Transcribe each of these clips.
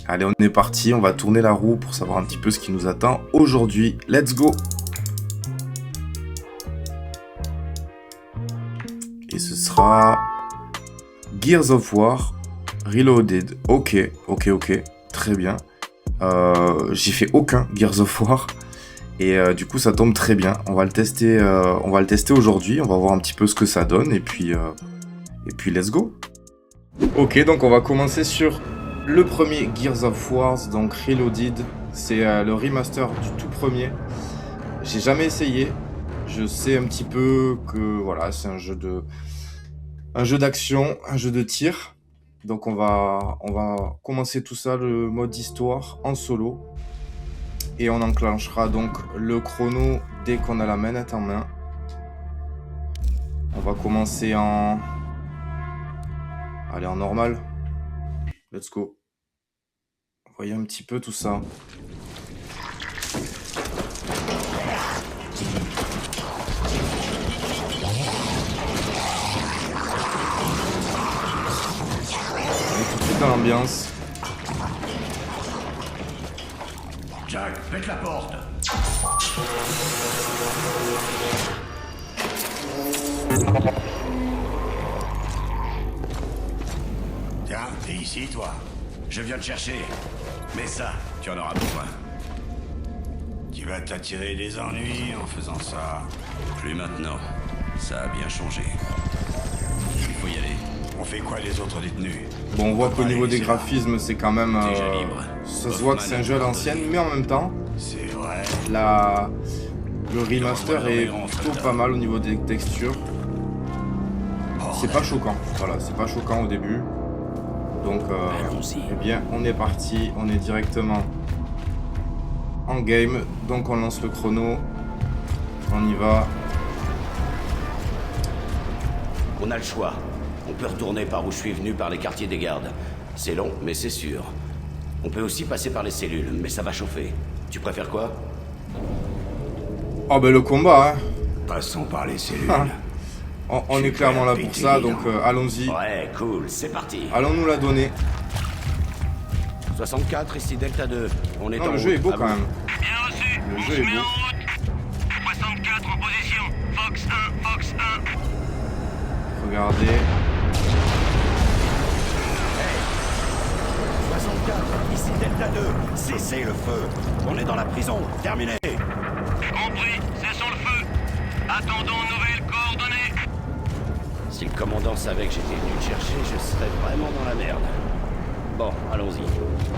Allez, on est parti, on va tourner la roue pour savoir un petit peu ce qui nous attend aujourd'hui. Let's go! Et ce sera Gears of War Reloaded. Ok, très bien. J'ai fait aucun Gears of War et du coup ça tombe très bien. On va le tester aujourd'hui. On va voir un petit peu ce que ça donne et puis let's go. Ok, donc on va commencer sur le premier Gears of War, donc Reloaded. C'est le remaster du tout premier. J'ai jamais essayé. Je sais un petit peu que voilà, c'est un jeu d'action, un jeu de tir. Donc on va commencer tout ça, le mode histoire en solo. Et on enclenchera donc le chrono dès qu'on a la manette en main. On va commencer en normal. Let's go. Voyez un petit peu tout ça. Tout de suite dans l'ambiance. Jack, faites la porte. Tiens, t'es ici, toi. Je viens te chercher. Mais ça, tu en auras besoin. Tu vas t'attirer des ennuis en faisant ça. Plus maintenant. Ça a bien changé. Il faut y aller. On fait quoi les autres détenus? Bon, on voit qu'au niveau des graphismes, c'est quand même... ça se voit que c'est un jeu à l'ancienne, mais en même temps, c'est vrai. Le remaster est plutôt pas mal au niveau des textures. C'est pas choquant, voilà, c'est pas choquant au début. Donc, eh bien, on est parti, on est directement en game. Donc, on lance le chrono, on y va. On a le choix. On peut retourner par où je suis venu par les quartiers des gardes. C'est long, mais c'est sûr. On peut aussi passer par les cellules, mais ça va chauffer. Tu préfères quoi? Oh ben le combat, hein. Passons par les cellules. On est clairement là pour ça, donc allons-y. Ouais, cool, c'est parti. Allons-nous la donner. 64, ici Delta 2. On est Non, en le jeu est beau route. quand même. Bien reçu. Le jeu est beau. 64 en position. Fox 1, Fox 1. Regardez. 64, ici Delta 2. Cessez le feu. On est dans la prison. Terminé. Compris, cessons le feu. Attendons nouvelles coordonnées. Si le commandant savait que j'étais venu le chercher, je serais vraiment dans la merde. Bon, allons-y.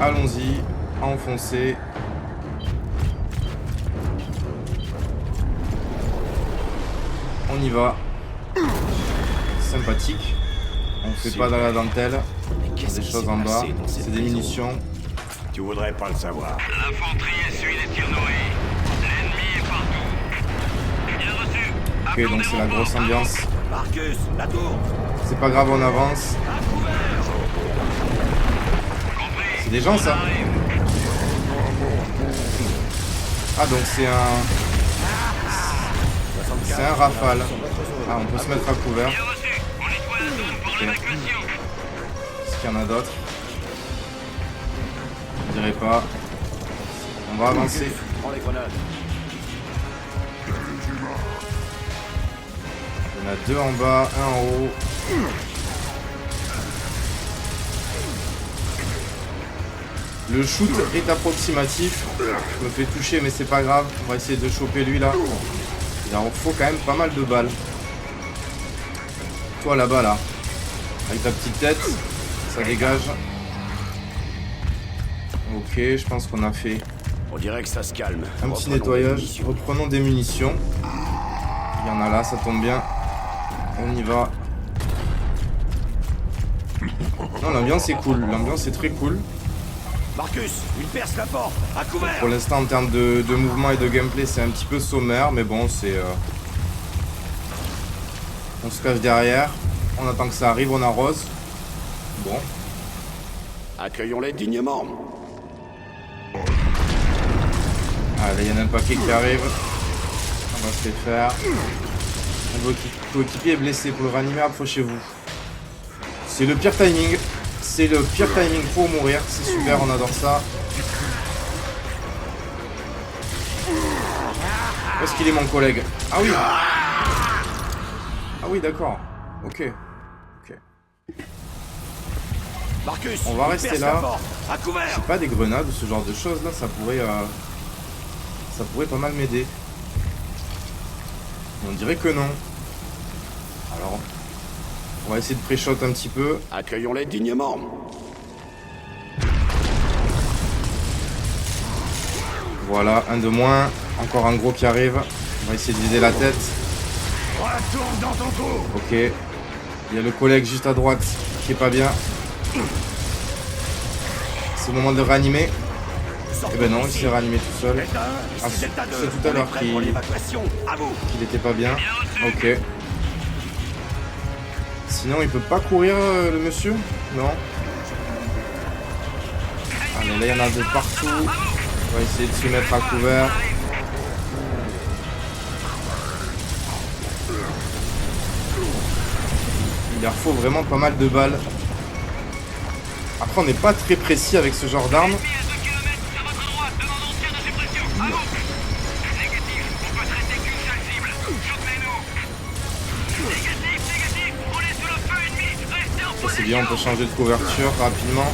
Allons-y. Enfoncez. On y va. Sympathique. On fait pas dans la dentelle. Mais qu'est-ce Des qui choses s'est en bas. passé dans cette C'est des prison? munitions. Tu voudrais pas le savoir. L'infanterie essuie les tirs nourris. L'ennemi est partout. Bien reçu. Ok, donc c'est la grosse ambiance. Marcus, la tour. C'est pas grave, on avance. C'est des gens ça. Ah donc c'est un rafale. Ah, on peut se mettre à couvert. Bien reçu. On nettoie la zone pour l'évacuation. Est-ce qu'il y en a d'autres? Je dirais pas. On va avancer. Prends les grenades. Il y en a deux en bas, un en haut. Le shoot est approximatif. Je me fais toucher mais c'est pas grave. On va essayer de choper lui là. Il en faut quand même pas mal de balles. Toi là-bas là. Avec ta petite tête. Ça dégage. Ok, je pense qu'on a fait On dirait que ça se calme. un petit Reprenons les nettoyage. munitions. Reprenons des munitions. Il y en a là, ça tombe bien. On y va. Non, l'ambiance est cool. L'ambiance est très cool. Marcus, il perce la porte. À couvert. Pour l'instant, en termes de mouvement et de gameplay, c'est un petit peu sommaire. Mais bon, c'est... On se cache derrière. On attend que ça arrive, on arrose. Bon. Accueillons-les dignement. Ah, là, il y en a un paquet qui arrive. On va se les faire. Un coéquipier est blessé. Pour le ranimer, approchez-vous. C'est le pire timing. C'est le pire timing pour mourir. C'est super, on adore ça. Où est-ce qu'il est mon collègue? Ah oui. Ah oui, d'accord. Ok. Ok. Marcus, On va rester là. À couvert. J'ai pas des grenades ou ce genre de choses là, ça pourrait pas mal m'aider. On dirait que non. Alors, on va essayer de pré-shot un petit peu. Accueillons-les dignement. Voilà, un de moins. Encore un gros qui arrive. On va essayer de viser la tête. Retourne dans ton trou. Ok. Il y a le collègue juste à droite qui est pas bien. C'est le moment de le réanimer. Eh ben non, il s'est réanimé tout seul. Ah, c'est tout à l'heure qu'il était pas bien. Ok. Sinon, il peut pas courir, le monsieur? Non. Allez, là, il y en a de partout. On va essayer de se mettre à couvert. Il leur faut vraiment pas mal de balles. Après, on n'est pas très précis avec ce genre d'arme. Ça c'est bien, on peut changer de couverture rapidement.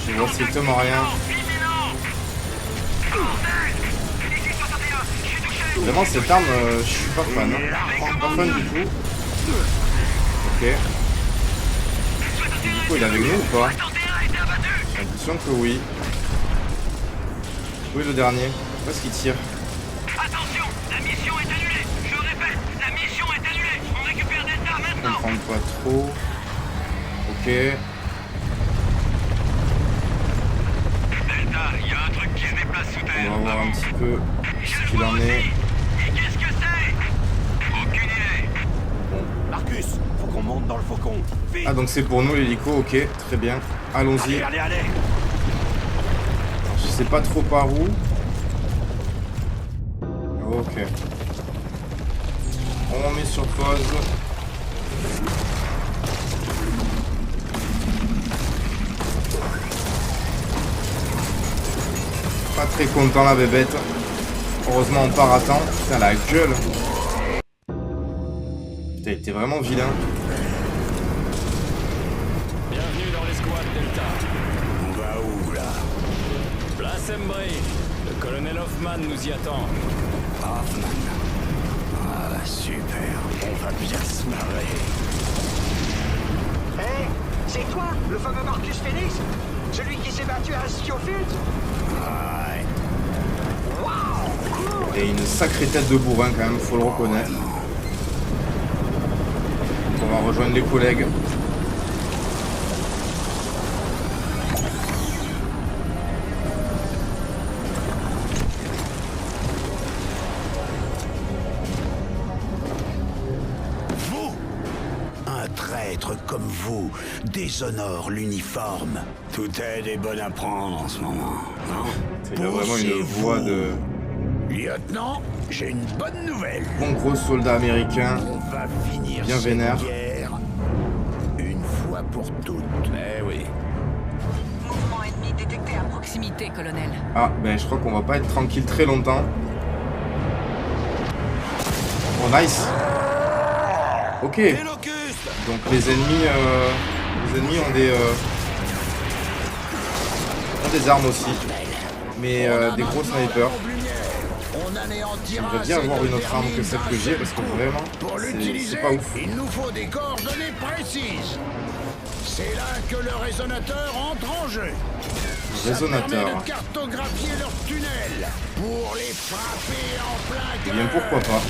Je vois strictement rien. Vraiment cette arme, je suis pas fan. Hein. Pas fan du tout. Ok. Du coup il est avec nous ou pas? J'ai l'impression que oui. Oui le dernier. Où est-ce qu'il tire? Attention, la mission est annulée. Je répète, la mission est annulée. On récupère Delta Je maintenant. comprends pas trop. Ok. Delta, il y a un truc qui se déplace sous terre. On va voir un petit peu ce qu'il en est. Et qu'est-ce que c'est? Aucune idée. Marcus, faut qu'on monte dans le faucon. Vite. Ah donc c'est pour nous l'hélico, ok, très bien. Allons-y. Allez. Je sais pas trop par où. Ok. On met sur pause. Pas très content la bébête. Heureusement on part à temps. Putain la gueule. Putain il était vraiment vilain. Bienvenue dans l'escouade Delta. On va où, là? Place Embry. Le colonel Hoffman nous y attend. Hoffman. Ah, super. On va bien se marrer. Hé, c'est toi, le fameux Marcus Phoenix? Celui qui s'est battu à Schofield? Ouais. Waouh! Et une sacrée tête de bourrin quand même, faut le reconnaître. On va rejoindre les collègues. Vous, un traître comme vous, déshonore l'uniforme. Toute aide est bonne à prendre en ce moment, non? Il a vraiment une voix de Lieutenant, j'ai une bonne nouvelle. bon gros soldat américain. On va finir Bien cette vénère. guerre une fois pour toutes. Eh oui. Mouvement ennemi détecté à proximité, colonel. Ah, ben je crois qu'on va pas être tranquille très longtemps. Oh, nice. Ok. Donc les ennemis ont des armes aussi. Mais des gros snipers. J'aimerais bien avoir une autre arme que celle que j'ai parce que vraiment, Pour c'est l'utiliser, pas ouf. il nous faut des coordonnées précises. C'est là que le résonateur entre en jeu. Ça permet Résonateur. de cartographier leurs tunnels pour les frapper en plein Eh cœur. bien pourquoi pas.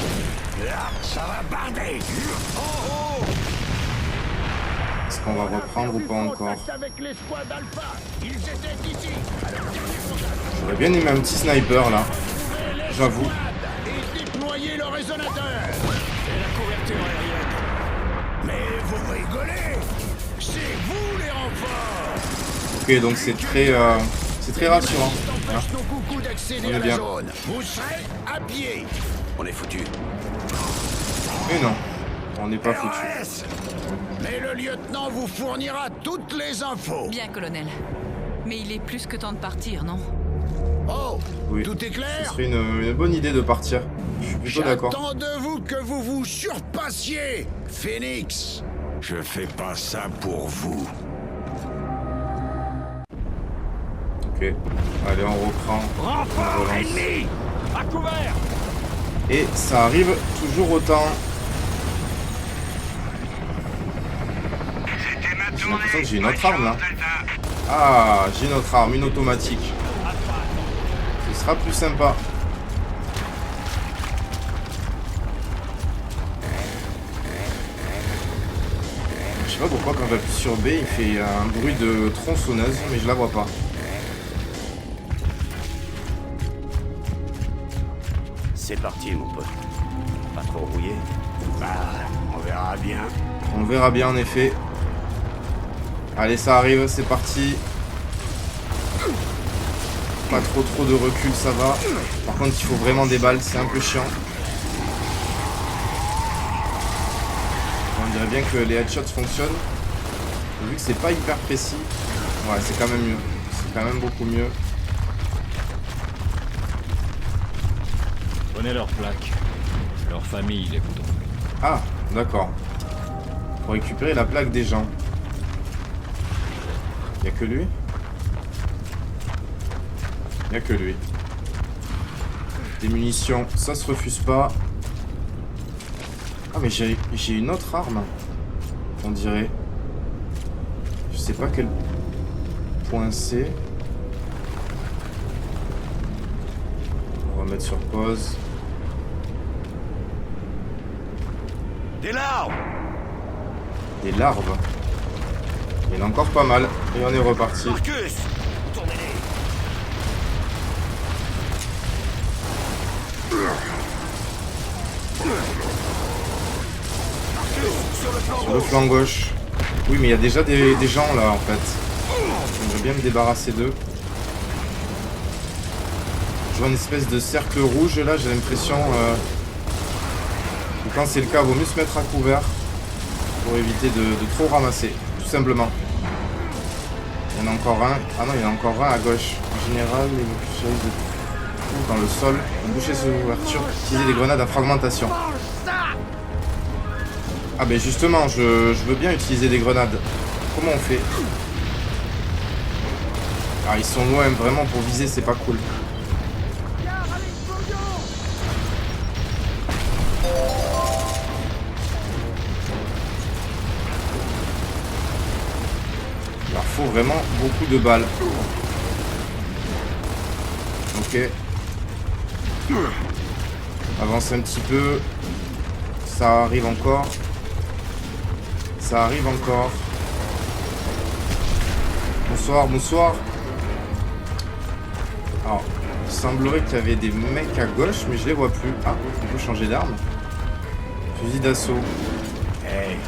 Là, ça va barder. Oh, Est-ce qu'on va reprendre ou pas encore? avec l'escouade Alpha. Ils étaient ici. J'aurais bien aimé un petit sniper là. J'avoue. Et déployer le résonateur. Et la couverture aérienne. Mais vous rigolez. C'est vous les renforts. Ok, donc c'est très rassurant. Hein. Empêche nos coucous d'accéder On est à la bien. zone. Vous serez à pied. On est foutus. Mais non, on n'est pas foutu. LOS, Mais le lieutenant vous fournira toutes les infos. Bien, colonel. Mais il est plus que temps de partir, non? Oh, Oui. tout est Ce clair? serait une bonne idée de partir. Je suis plutôt d'accord. J'attends de vous que vous vous surpassiez, Phoenix. Je fais pas ça pour vous. Ok. Allez, on reprend. Renfort On relance. ennemi! À couvert! Et ça arrive toujours autant. J'ai l'impression que j'ai une autre arme là. Ah, j'ai une autre arme, une automatique. Ce sera plus sympa. Je sais pas pourquoi quand j'appuie sur B, il fait un bruit de tronçonneuse, mais je la vois pas. C'est parti, mon pote. Pas trop rouillé? Bah, on verra bien. On verra bien en effet. Allez, ça arrive, c'est parti. Pas trop de recul, ça va. Par contre, il faut vraiment des balles, c'est un peu chiant. On dirait bien que les headshots fonctionnent. Vu que c'est pas hyper précis. Ouais, c'est quand même mieux. C'est quand même beaucoup mieux. Prenez leurs plaques. Leur famille les voudront. Ah, d'accord. Pour récupérer la plaque des gens. Y'a que lui? Y'a que lui. Des munitions, ça se refuse pas. Ah mais j'ai une autre arme. On dirait. Je sais pas quel point c'est. On va mettre sur pause. Des larves! Des larves. Il y en a encore pas mal. Et on est reparti. Marcus! Tournez-les! Sur le flanc gauche. Oui, mais il y a déjà des gens là en fait. J'aimerais bien me débarrasser d'eux. Je vois une espèce de cercle rouge là, j'ai l'impression. Que quand c'est le cas, vaut mieux se mettre à couvert pour éviter de trop ramasser, tout simplement. Il y en a encore un. Ah non, il y en a encore un à gauche. En général, les bouchers de tout dans le sol. Boucher ses ouvertures, utiliser des grenades à fragmentation. Ah ben justement, je veux bien utiliser des grenades. Comment on fait? Ah, ils sont loin, vraiment pour viser, c'est pas cool. Il leur faut vraiment beaucoup de balles. Ok. Avance un petit peu. Ça arrive encore. Ça arrive encore. Bonsoir, bonsoir. Alors, il semblerait qu'il y avait des mecs à gauche, mais je les vois plus. Ah, on peut changer d'arme. Fusil d'assaut. Hey,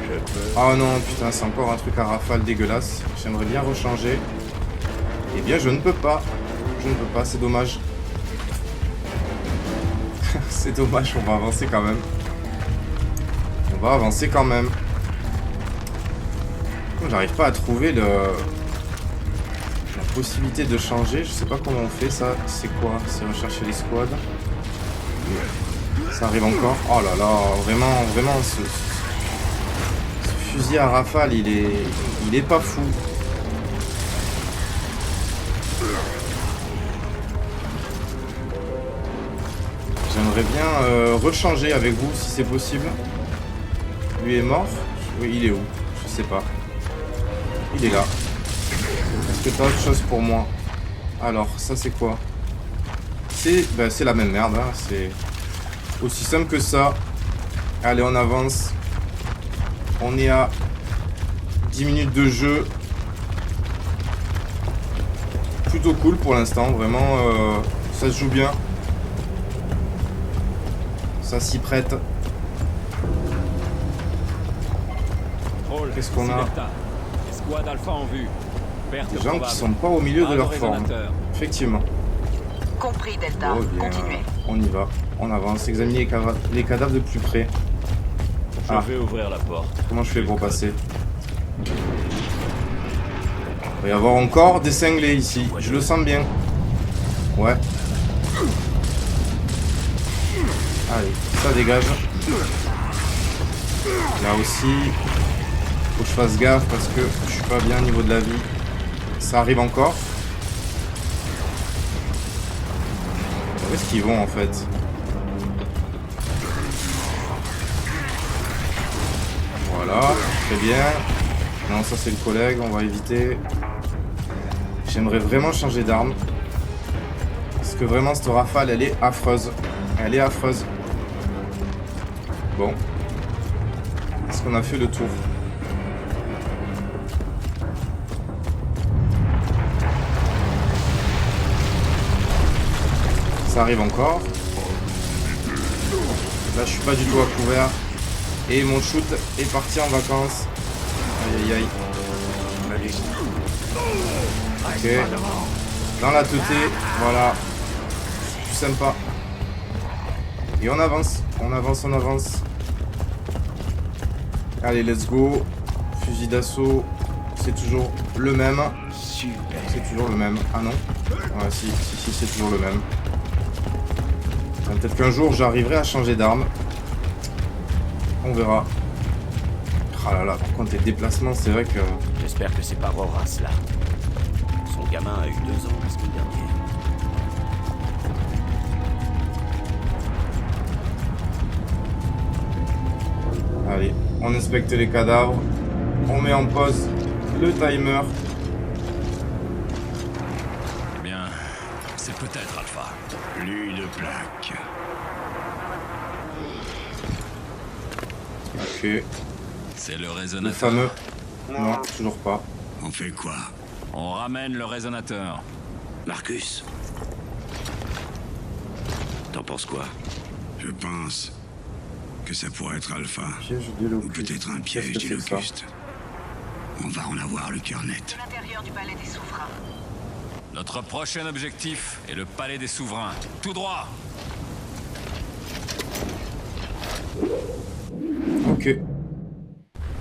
je peux... Ah non, putain, c'est encore un truc à rafale dégueulasse. J'aimerais bien rechanger. Eh bien, je ne peux pas. Je ne peux pas, c'est dommage. C'est dommage, on va avancer quand même. On va avancer quand même. J'arrive pas à trouver la possibilité de changer. Je sais pas comment on fait ça. C'est quoi? C'est rechercher les squads. Ça arrive encore. Oh là là, vraiment ce fusil à rafale, il est pas fou. J'aimerais bien rechanger avec vous si c'est possible. Lui est mort? Oui, il est où? Je sais pas. Il est là. Est-ce que t'as autre chose pour moi? Alors, ça c'est quoi? C'est la même merde, hein. C'est aussi simple que ça. Allez, on avance. On est à 10 minutes de jeu. Plutôt cool pour l'instant, vraiment. Ça se joue bien. Ça s'y prête. Qu'est-ce qu'on a? Squad Alpha en vue. Perte Des gens probable. qui sont pas au milieu de Pas leur résonateur. forme. Effectivement. Compris, Delta. Oh, bien, Continuez. on y va. On avance. Examiner les cadavres de plus près. Je vais ouvrir la porte. Comment je fais pour passer? Il va y avoir encore des cinglés ici. Je le sens bien. Ouais. Allez, ça dégage. Là aussi, faut que je fasse gaffe parce que je suis pas bien au niveau de la vie. Ça arrive encore. Où est-ce qu'ils vont en fait? Voilà, très bien. Non, ça c'est le collègue, on va éviter. J'aimerais vraiment changer d'arme. Parce que vraiment cette rafale, elle est affreuse. Elle est affreuse. Bon. Est-ce qu'on a fait le tour? Ça arrive encore. Là, je suis pas du tout à couvert. Et mon shoot est parti en vacances. Aïe aïe aïe. Ok. Dans la teuté. Voilà. Plus sympa. Et on avance. On avance, on avance. Allez, let's go. Fusil d'assaut. C'est toujours le même. C'est toujours le même. Ah non. Ouais, si, c'est toujours le même. Peut-être qu'un jour j'arriverai à changer d'arme. On verra. Ah là là, par contre les déplacements, c'est vrai que... J'espère que c'est pas Roras là. Son gamin a eu 2 ans la semaine dernière. Allez, on inspecte les cadavres. On met en pause le timer. Eh bien, c'est peut-être Alpha. Plus de plaques. Ok. C'est le Le résonateur. fameux... Non, toujours pas. On fait quoi? On ramène le résonateur. Marcus. T'en penses quoi? Je pense que ça pourrait être Alpha. Piège de Ou Locust. peut-être un piège Qu'est-ce du que c'est que ça? Locuste. On va en avoir le cœur net. L'intérieur du palais des souverains. Notre prochain objectif est le palais des souverains. Tout droit. Ok.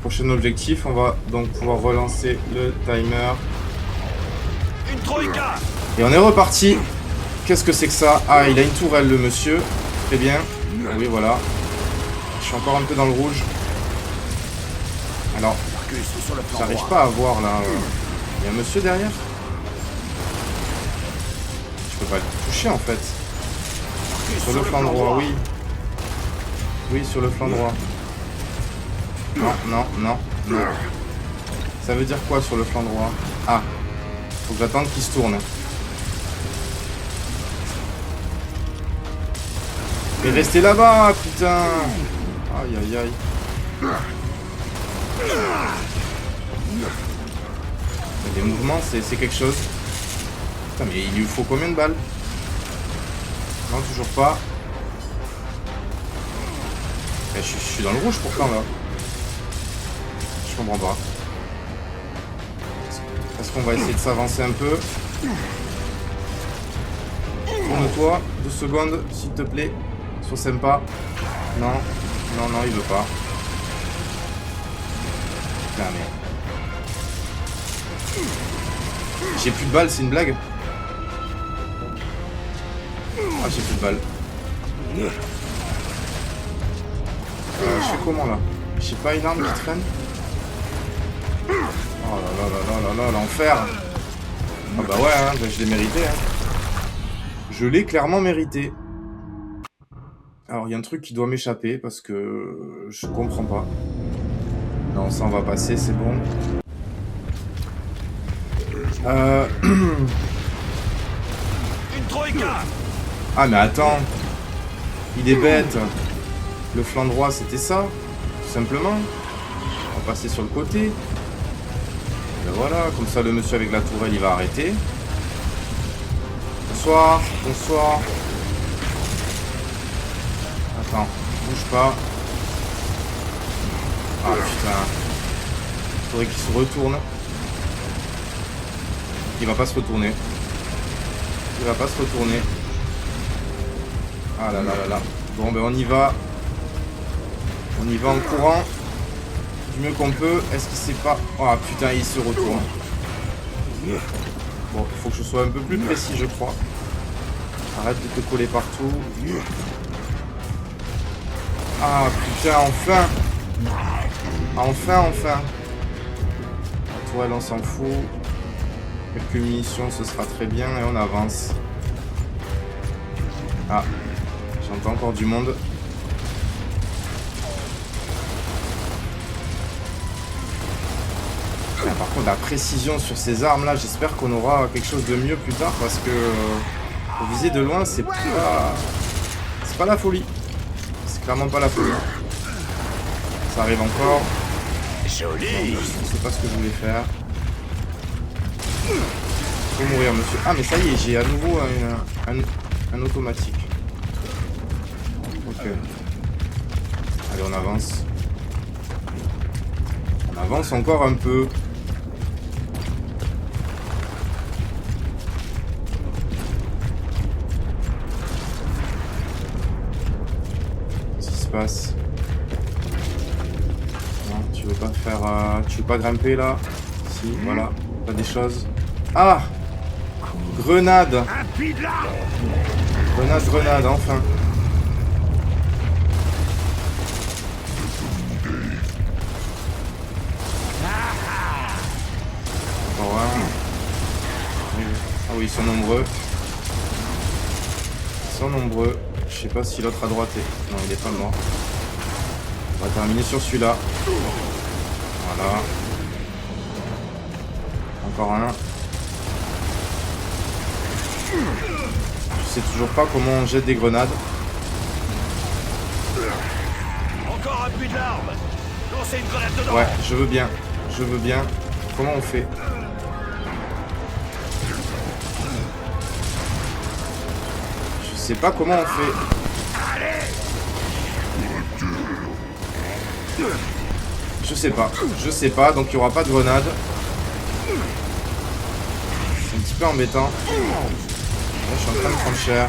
Prochain objectif, on va donc pouvoir relancer le timer. Une troïka! Et on est reparti. Qu'est-ce que c'est que ça? Ah, il a une tourelle, le monsieur. Très bien. Oui, voilà. Je suis encore un peu dans le rouge. Alors, Marcus, sur le plan j'arrive droit. pas à voir là. Il y a un monsieur derrière? Je peux pas le toucher en fait. Marcus, Sur le flanc droit, oui. Oui, sur le flanc droit. Non, non, non, non. Ça veut dire quoi sur le flanc droit? Ah. Faut que j'attende qu'il se tourne. Mais restez là-bas, putain! Aïe, aïe, aïe. Les mouvements, c'est quelque chose. Putain, mais il lui faut combien de balles? Non, toujours pas. Je suis dans le rouge pourtant là. Je comprends pas. Est-ce qu'on va essayer de s'avancer un peu? Tourne-toi, 2 secondes, s'il te plaît. Sois sympa. Non, non, non, il veut pas. Putain, mais... J'ai plus de balles, c'est une blague? Ah, j'ai plus de balles. Je fais comment là? J'ai pas une arme qui traîne? Oh là là là là là là, l'enfer! Ah bah ouais, hein, bah je l'ai mérité. Hein. Je l'ai clairement mérité. Alors il y a un truc qui doit m'échapper parce que je comprends pas. Non, ça on va passer, c'est bon. Une troïka! Ah mais attends, il est bête. Le flanc droit c'était ça, tout simplement. On va passer sur le côté. Ben voilà, comme ça le monsieur avec la tourelle il va arrêter. Bonsoir, bonsoir. Attends, bouge pas. Ah putain. Faudrait qu'il se retourne. Il va pas se retourner. Il va pas se retourner. Ah là là là là. Bon ben on y va. On y va en courant. Du mieux qu'on peut. Est-ce qu'il sait pas... Oh putain, il se retourne. Bon, il faut que je sois un peu plus précis, je crois. Arrête de te coller partout. Ah putain, enfin. Enfin. La tourelle, on s'en fout. Quelques munitions, ce sera très bien. Et on avance. Ah, j'entends encore du monde. Ah, par contre, la précision sur ces armes là, j'espère qu'on aura quelque chose de mieux plus tard parce que pour viser de loin, c'est pas la folie. C'est clairement pas la folie. Ça arrive encore. Joli. Je sais pas ce que je voulais faire. Faut mourir, monsieur. Ah, mais ça y est, j'ai à nouveau un automatique. Ok. Allez, on avance. On avance encore un peu. Qu'est-ce qui se passe? Non, tu veux pas faire... tu veux pas grimper là? Si, voilà. Pas des choses. Ah! Grenade! Grenade, enfin. Encore un. Ah oui, ils sont nombreux. Je sais pas si l'autre à droite est... Non, il est pas mort. On va terminer sur celui-là. Voilà. Encore un. Je sais toujours pas comment on jette des grenades. Encore un puits de larmes. Lancez une grenade dedans. Ouais, je veux bien. Comment on fait? Je sais pas comment on fait. Je sais pas, donc il y aura pas de grenade. C'est un petit peu embêtant. Là, je suis en train de prendre cher.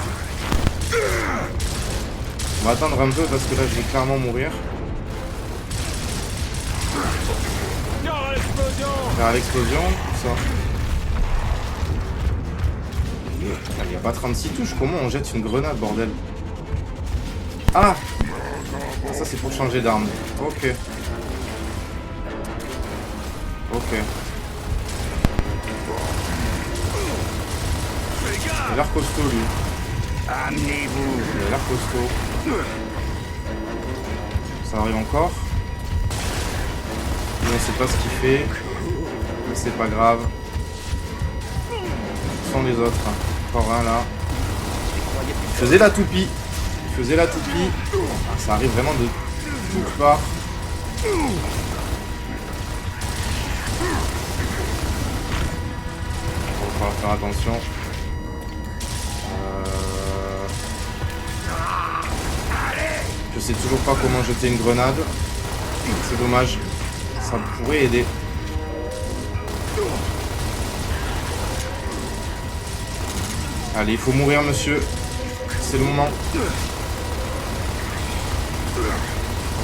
On va attendre un peu parce que là je vais clairement mourir. Faire l'explosion, tout ça. Il n'y a pas 36 touches, comment on jette une grenade, bordel? Ah! Ça c'est pour changer d'arme. Ok. Il a l'air costaud lui. Amenez-vous. Il a l'air costaud. Ça arrive encore. On sait pas ce qu'il fait. Mais c'est pas grave. Ce sont les autres. Encore un là. Il faisait la toupie. Ah, ça arrive vraiment de toutes parts. Il va falloir faire attention. Je sais toujours pas comment jeter une grenade. C'est dommage. Ça pourrait aider. Allez, il faut mourir, monsieur. C'est le moment.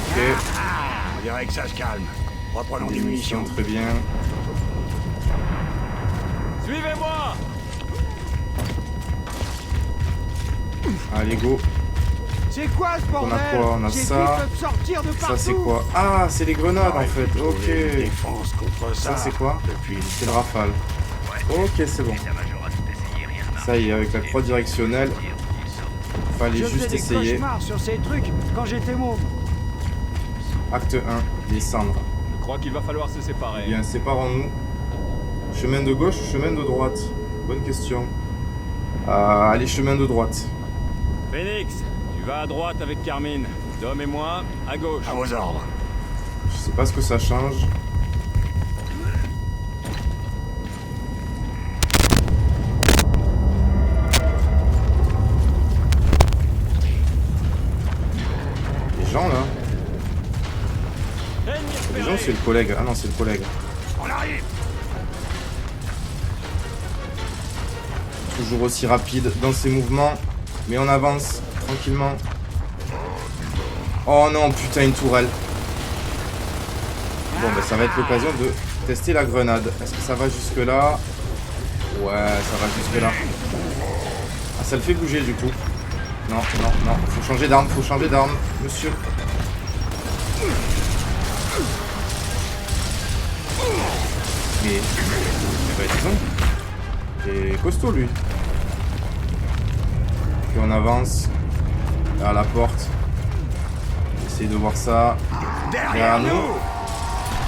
Ok. On dirait que ça se calme. Reprenons des munitions. Très bien. Suivez-moi! Allez, go. C'est quoi ce On bordel? a quoi? On a ça. Ça, c'est quoi? Ah, c'est les grenades, en fait. Ok. Défense contre Ça, c'est quoi? Depuis C'est le rafale. Ok, c'est bon. Ça y est, avec la croix directionnelle, fallait juste essayer. Sur ces trucs quand j'étais môme. Acte 1, descendre. Je crois qu'il va falloir se séparer. Bien, séparons-nous. Chemin de gauche ou chemin de droite? Bonne question. Allez, chemin de droite. Phoenix, tu vas à droite avec Carmine. Dom et moi, à gauche. à vos ordres. Je sais pas ce que ça change. Les gens là. Les gens, c'est le collègue. Ah non, c'est le collègue. On arrive. Toujours aussi rapide dans ses mouvements. Mais on avance tranquillement. Oh non, putain, une tourelle. Bon, bah ça va être l'occasion de tester la grenade. Est-ce que ça va jusque là? Ouais, ça va jusque là. Ah, ça le fait bouger du coup. Non, non, non. Faut changer d'arme, monsieur. Mais bah disons, il est costaud lui. Puis on avance vers la porte. Essaye de voir ça. Derrière nous.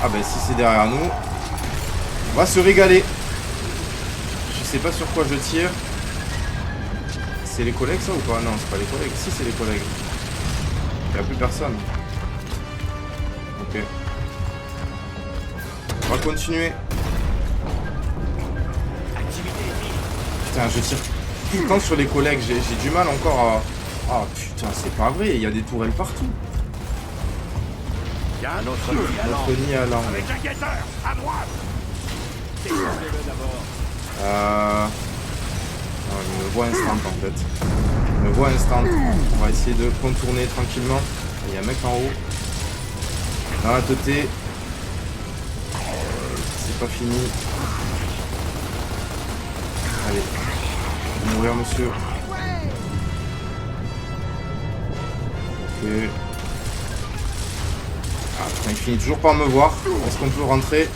Ah bah si c'est derrière nous, on va se régaler. Je sais pas sur quoi je tire. C'est les collègues ça ou pas? Non, c'est pas les collègues. Si, c'est les collègues. Il n'y a plus personne. Ok. On va continuer. Putain, je tire tout le temps sur les collègues. J'ai du mal encore à... Ah putain, c'est pas vrai. Il y a des tourelles partout. Il y a un autre Notre nid à l'arme. Avec un guetteur, à droite. Non, il me voit instant en fait. Il me voit instant. On va essayer de contourner tranquillement. Il y a un mec en haut. Dans la teuté. C'est pas fini. Allez. Vous allez mourir, monsieur. Ok. Ah putain, il finit toujours par me voir. Est-ce qu'on peut rentrer?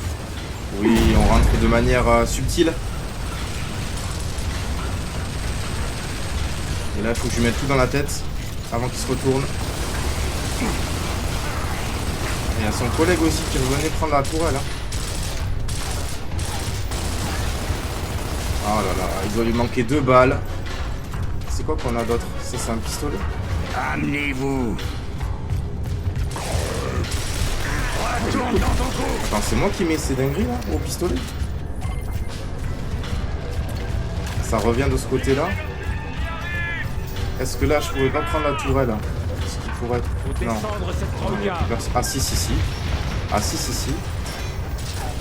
Oui, on rentre de manière subtile. Et là, il faut que je lui mette tout dans la tête avant qu'il se retourne. Et il y a son collègue aussi qui revenait prendre la tourelle. Hein. Oh là là, il doit lui manquer 2 balles. C'est quoi qu'on a d'autre? Ça, c'est un pistolet? Amenez-vous. Attends, c'est moi qui mets ces dingueries là, au pistolet? Ça revient de ce côté-là. Est-ce que là, je pourrais pas prendre la tourelle? Ce qui pourrait être... Non. Ah si, si, si. Ah si, si, si.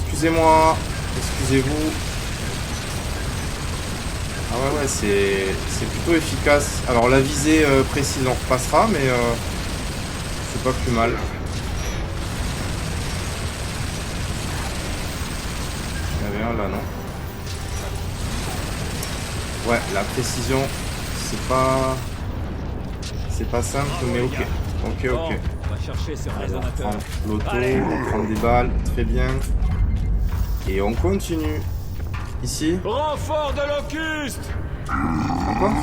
Excusez-moi. Excusez-vous. Ah ouais, ouais, c'est plutôt efficace. Alors la visée précise, on repassera, mais c'est pas plus mal. Il y en avait un là, non? Ouais, la précision, c'est pas simple, mais ok. Ok, ok. On va chercher ce Allez, on résonateur. prend l'auto, on prend des balles, très bien. Et on continue. Ici. Renfort de locustes. Encore?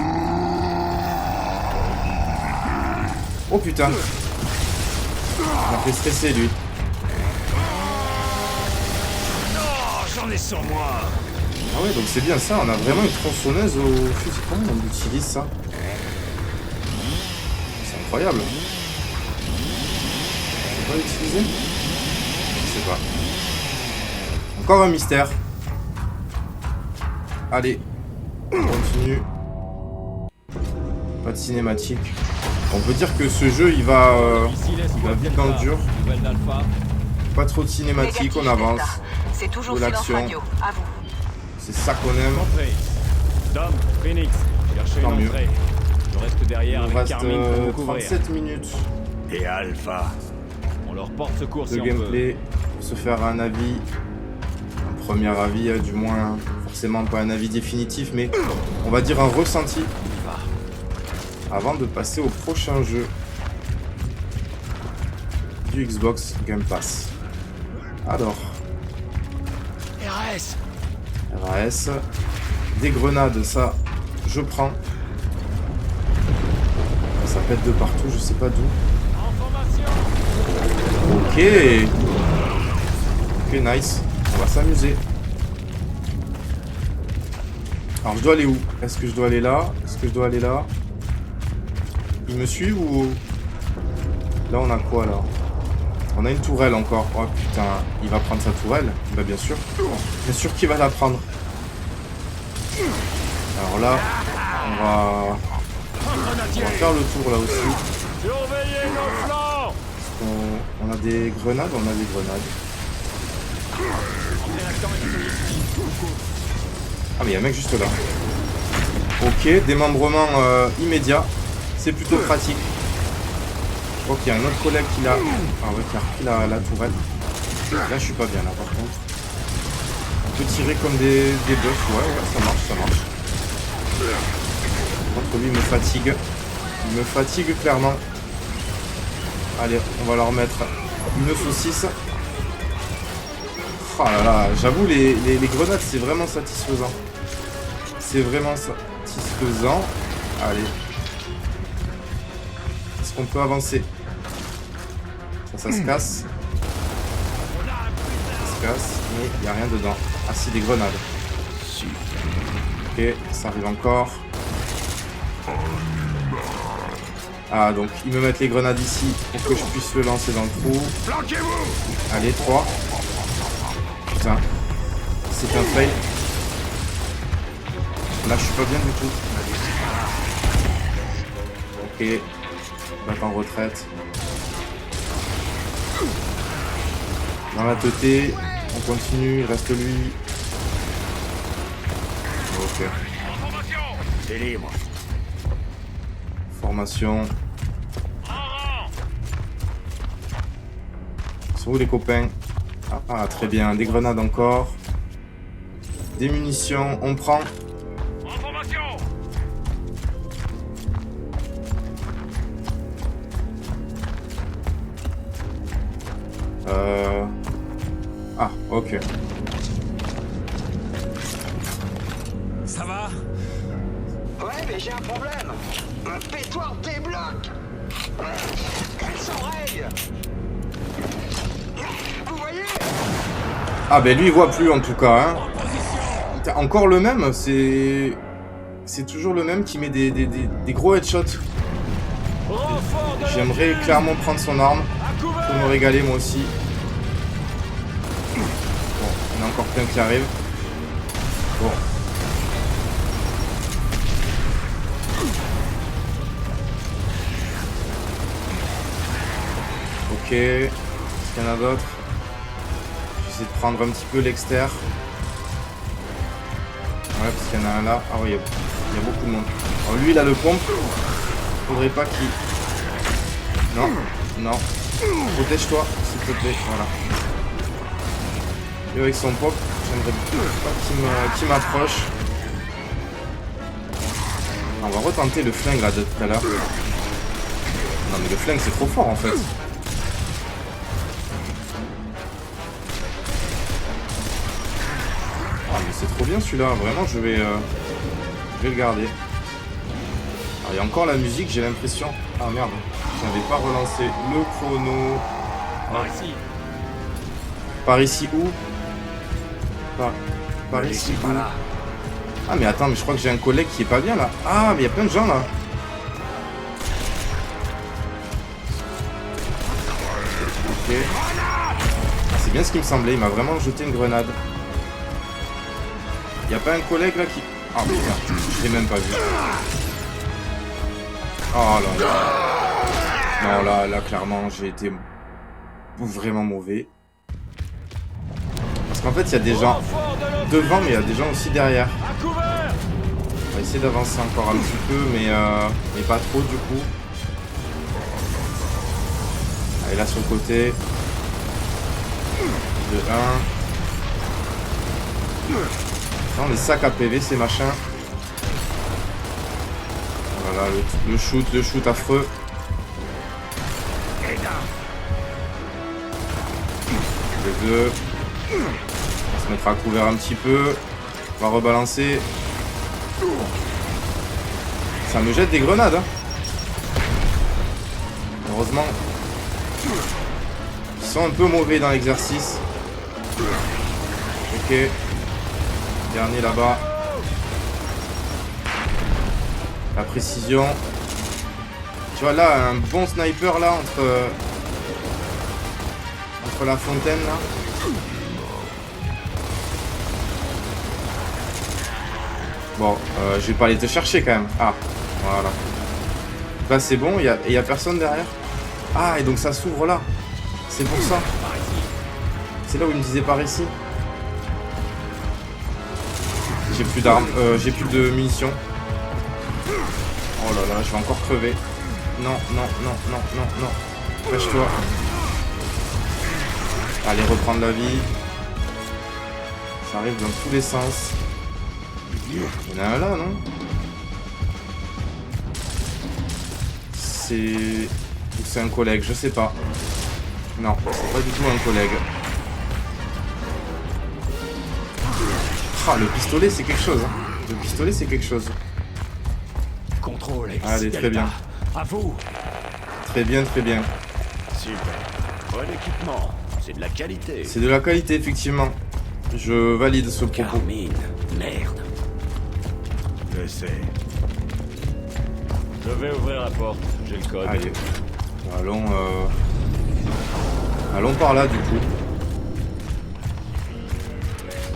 Oh putain. Il m'a fait stresser lui. Oh, j'en ai sur moi. Ah ouais, donc c'est bien ça, on a vraiment une tronçonneuse au fusil. Comment on utilise ça? C'est incroyable. On va l'utiliser? Je sais pas. Encore un mystère. Allez, on continue. Pas de cinématique. On peut dire que ce jeu, il va vite dans le dur. Nouvelle d'Alpha. Pas trop de cinématique, on avance. C'est toujours De silence l'action. radio. À vous. C'est ça qu'on aime. Entrée. Dom, Phoenix, cherchez Tant une mieux. entrée. Je reste derrière Il nous avec reste Carmine pour vous couvrir. 37 minutes Et Alpha. On leur porte secours de si on peut. gameplay pour se faire un avis. Un premier avis, du moins, forcément pas un avis définitif, mais on va dire un ressenti. Avant de passer au prochain jeu du Xbox Game Pass. Alors, RS. RAS, des grenades, ça, je prends. Ça pète de partout, je sais pas d'où. Ok. Ok, nice. On va s'amuser. Alors, je dois aller où? Est-ce que je dois aller là? Est-ce que je dois aller là? Il me suit ou... Là, on a quoi, là? On a une tourelle encore. Oh, putain. Il va prendre sa tourelle? Bah, bien sûr. Bien sûr qu'il va la prendre. Alors là, on va faire le tour, là aussi. Surveillez nos flancs. On a des grenades? On a des grenades. Ah mais il y a un mec juste là. Ok, démembrement immédiat. C'est plutôt pratique. Je crois qu'il y a un autre collègue qui l'a... Ah ouais, qui a repris la tourelle. Là, je suis pas bien, là, par contre. On peut tirer comme des buffs. Ouais, ça marche, ça marche. Par contre, lui, il me fatigue. Il me fatigue, clairement. Allez, on va leur mettre une saucisse. Oh là là, j'avoue, les grenades, c'est vraiment satisfaisant. C'est vraiment satisfaisant. Allez. Est-ce qu'on peut avancer? Ça se casse. Ça se casse, mais il n'y a rien dedans. Ah si, des grenades. Ok, ça arrive encore. Ah, donc ils me mettent les grenades ici pour que je puisse le lancer dans le trou. Allez, 3. Putain. C'est un fail. Là, je suis pas bien du tout. Ok. Back en retraite. Dans la teuté. On continue. Il reste lui. Ok. C'est libre. Formation. Ils sont où les copains? Ah, très bien. Des grenades encore. Des munitions. On prend. Ah, ok. Ça va? Ouais, mais j'ai un problème. Un pétoir débloque. Elle s'enraye. Vous voyez? Ah, ben lui, il voit plus en tout cas. Hein. Putain, encore le même, c'est toujours le même qui met des gros headshots. J'aimerais clairement prendre son arme pour me régaler moi aussi. Bon, il y en a encore plein qui arrivent. Bon. Ok. Est-ce qu'il y en a d'autres? J'essaie de prendre un petit peu l'extérieur. Ouais, parce qu'il y en a un là. Ah oui, il y a beaucoup de monde. Alors lui, il a le pompe. Faudrait pas qu'il... Non, non. Protège-toi, s'il te plaît. Voilà. Et avec son pop, j'aimerais pas qu'il m'approche. On va retenter le flingue là de tout à l'heure. Non mais le flingue c'est trop fort en fait. Ah mais c'est trop bien celui-là, vraiment je vais le garder. Alors il y a encore la musique, j'ai l'impression. Ah merde, j'avais pas relancé le chrono. Par ici. Par ici où? Par ici où? Ah mais attends, mais je crois que j'ai un collègue qui est pas bien là. Ah mais il y a plein de gens là. Ok. Ah, c'est bien ce qui me semblait, il m'a vraiment jeté une grenade. Y a pas un collègue là qui... Ah putain, je l'ai même pas vu. Oh là là. Non là clairement j'ai été vraiment mauvais. Parce qu'en fait il y a des gens devant mais il y a des gens aussi derrière. On va essayer d'avancer encore un petit peu mais pas trop du coup. Allez là sur le côté. De 1. Non, les sacs à PV ces machins. Voilà le shoot affreux. Les deux. On va se mettre à couvert un petit peu. On va rebalancer. Ça me jette des grenades. Hein. Heureusement. Ils sont un peu mauvais dans l'exercice. Ok. Dernier là-bas. La précision. Tu vois là, un bon sniper là entre la fontaine là. Bon, je vais pas aller te chercher quand même. Ah, voilà. Là c'est bon, il y a personne derrière. Ah, et donc ça s'ouvre là. C'est pour ça. C'est là où il me disait par ici. J'ai plus d'armes, j'ai plus de munitions. Oh là là, je vais encore crever. Non, non, non, non, non, non. Dépêche-toi. Allez, reprendre la vie. Ça arrive dans tous les sens. Il y en a un là, non? C'est... Ou c'est un collègue, je sais pas. Non, c'est pas du tout un collègue. Ah, le pistolet, c'est quelque chose. Hein. Le pistolet, c'est quelque chose. Contrôle. Allez, très bien. À vous. Très bien, très bien. Super. Bon équipement. C'est de la qualité. C'est de la qualité, effectivement. Je valide ce propos. Carmine. Merde. Je sais. Je vais ouvrir la porte, j'ai le code. Allez. Allons, allons par là, du coup.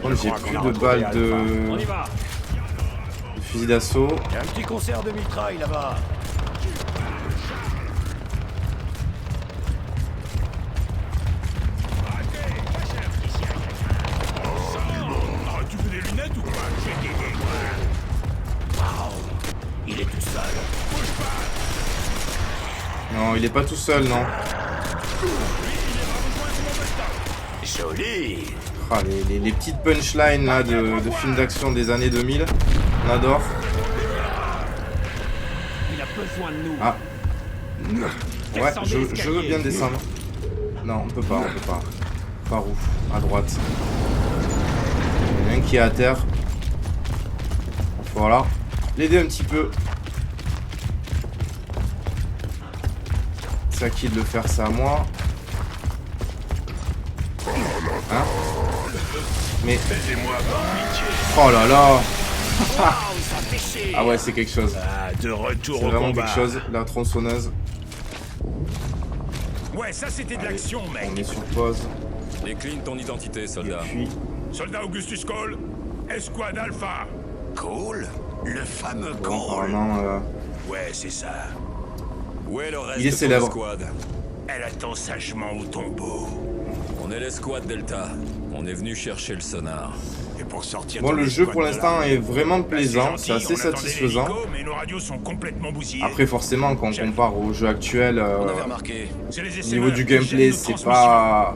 Bon, j'ai plus de balles On y va. de fusil d'assaut. Il y a un petit concert de mitraille là-bas. Tu veux des lunettes ou quoi? Waouh. Il est tout seul. Non, il est pas tout seul, non. Joli. Ah, les petites punchlines là de films d'action des années 2000. On adore. Il a besoin de nous. Ah. Ouais, je veux bien descendre. Non, on peut pas. Par où? À droite. Il y en a un qui est à terre. Voilà. L'aider un petit peu. C'est à qui de le faire, ça à moi. Hein? Mais... Oh là là. Ah ouais, c'est quelque chose. Ah, de retour C'est au vraiment combat. quelque chose. La tronçonneuse. Ouais, ça c'était de l'action, mec. On est sur pause. Décline ton identité, Et soldat. puis... Soldat Augustus Cole, Escouade Alpha. Cole? Le fameux Bon, Cole? apparemment, Ouais, c'est ça. Où est le reste Il est de ton célèbre. escouade? Elle attend sagement au tombeau. On est l'escouade Delta. On est venu chercher le sonar. Et pour sortir Bon, ton le jeu escouade pour de l'instant là, est vraiment bah, plaisant, gentil, c'est assez on attendait satisfaisant. l'hélico, mais nos radios sont complètement bousillées. Après, forcément, quand on compare au jeu actuel, On avait remarqué. C'est les au essais niveau du gameplay, c'est pas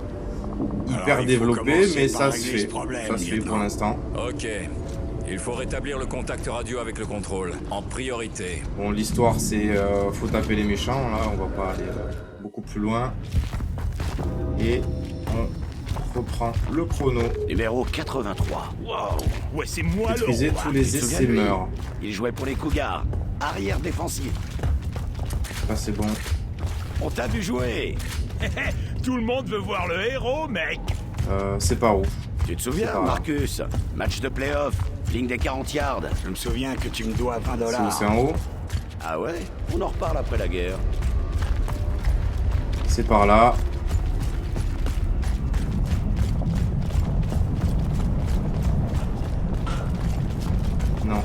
hyper Alors, il faut développé, commencer mais par ça se régler ce fait. problème, Ça se fait pour lieutenant. l'instant. Ok. Il faut rétablir le contact radio avec le contrôle. En priorité. Bon, l'histoire, c'est faut taper les méchants. Là, on va pas aller beaucoup plus loin. Et on reprend le chrono. Numéro 83. Wow. Ouais, c'est moi le Maîtriser roi. tous les Tu te souviens essais de lui? meurent. Il jouait pour les Cougars. Arrière défensif. Ça, c'est bon. On t'a vu jouer. Tout le monde veut voir le héros, mec. C'est par où? Tu te souviens, C'est pas grave. Marcus? Match de playoff. Ligne des 40 yards. Je me souviens que tu me dois 20 C'est où? dollars. C'est en haut? Ah ouais? On en reparle après la guerre. C'est par là. Non.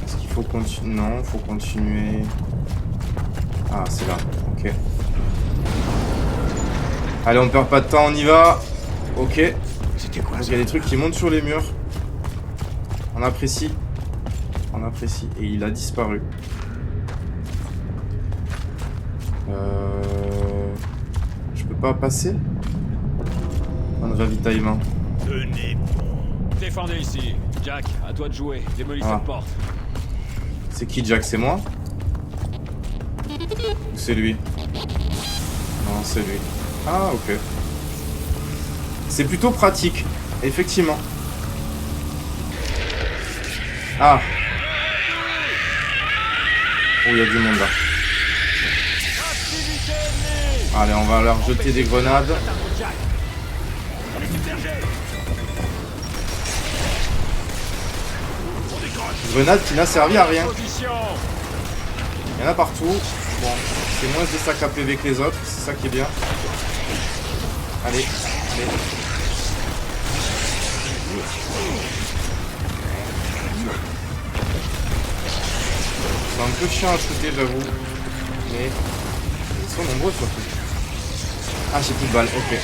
Est-ce qu'il faut continuer? Non, faut continuer. Ah, c'est là. Ok. Allez, on perd pas de temps, on y va. Ok. C'était quoi Donc ça? il y a des trucs qui montent sur les murs. On apprécie. On apprécie. Et il a disparu. Je peux pas passer? Point de ravitaillement. Tenez. Défendez ici. Jack, à toi de jouer. Démolis Ah. cette porte. C'est qui, Jack? C'est moi? Ou c'est lui? Non, c'est lui. Ah, ok. C'est plutôt pratique. Effectivement. Ah. Oh, il y a du monde là. Allez, on va leur jeter des grenades. Grenade qui n'a servi à rien. Il y en a partout. Bon, c'est moins des sacs à PV que les autres, c'est ça qui est bien. Allez, allez. C'est un peu chiant à shooter, j'avoue. Mais ils sont nombreux surtout. Ah, j'ai plus de balles, ok.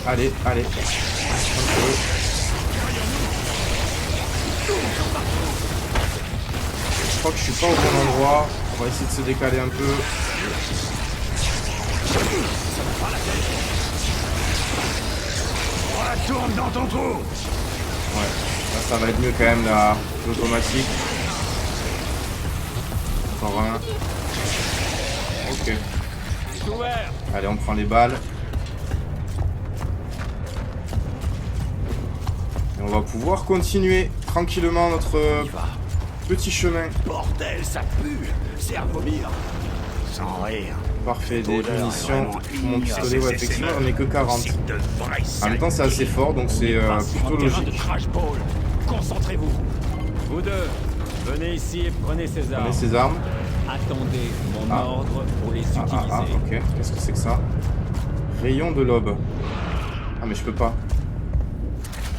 Allez, allez. Un peu. Je crois que je suis pas au bon endroit. On va essayer de se décaler un peu. Retourne dans ton trou. Ouais, là ça va être mieux quand même l'automatique. Encore un. Ok. Allez, on prend les balles. Et on va pouvoir continuer tranquillement notre petit chemin. Bordel, ça pue. C'est à vomir. Sans rire. Parfait, des Odeur est munitions. vraiment Mon pistolet, ouais, effectivement, j'en ai que 40. C'est de vrais En même temps, c'est assez fort, donc c'est plutôt logique. Concentrez-vous. Vous deux, venez ici et prenez ces armes. Prenez ces armes. Attendez mon ordre pour les utiliser. Ok. Qu'est-ce que c'est que ça? Rayon de l'aube. Ah, mais je peux pas.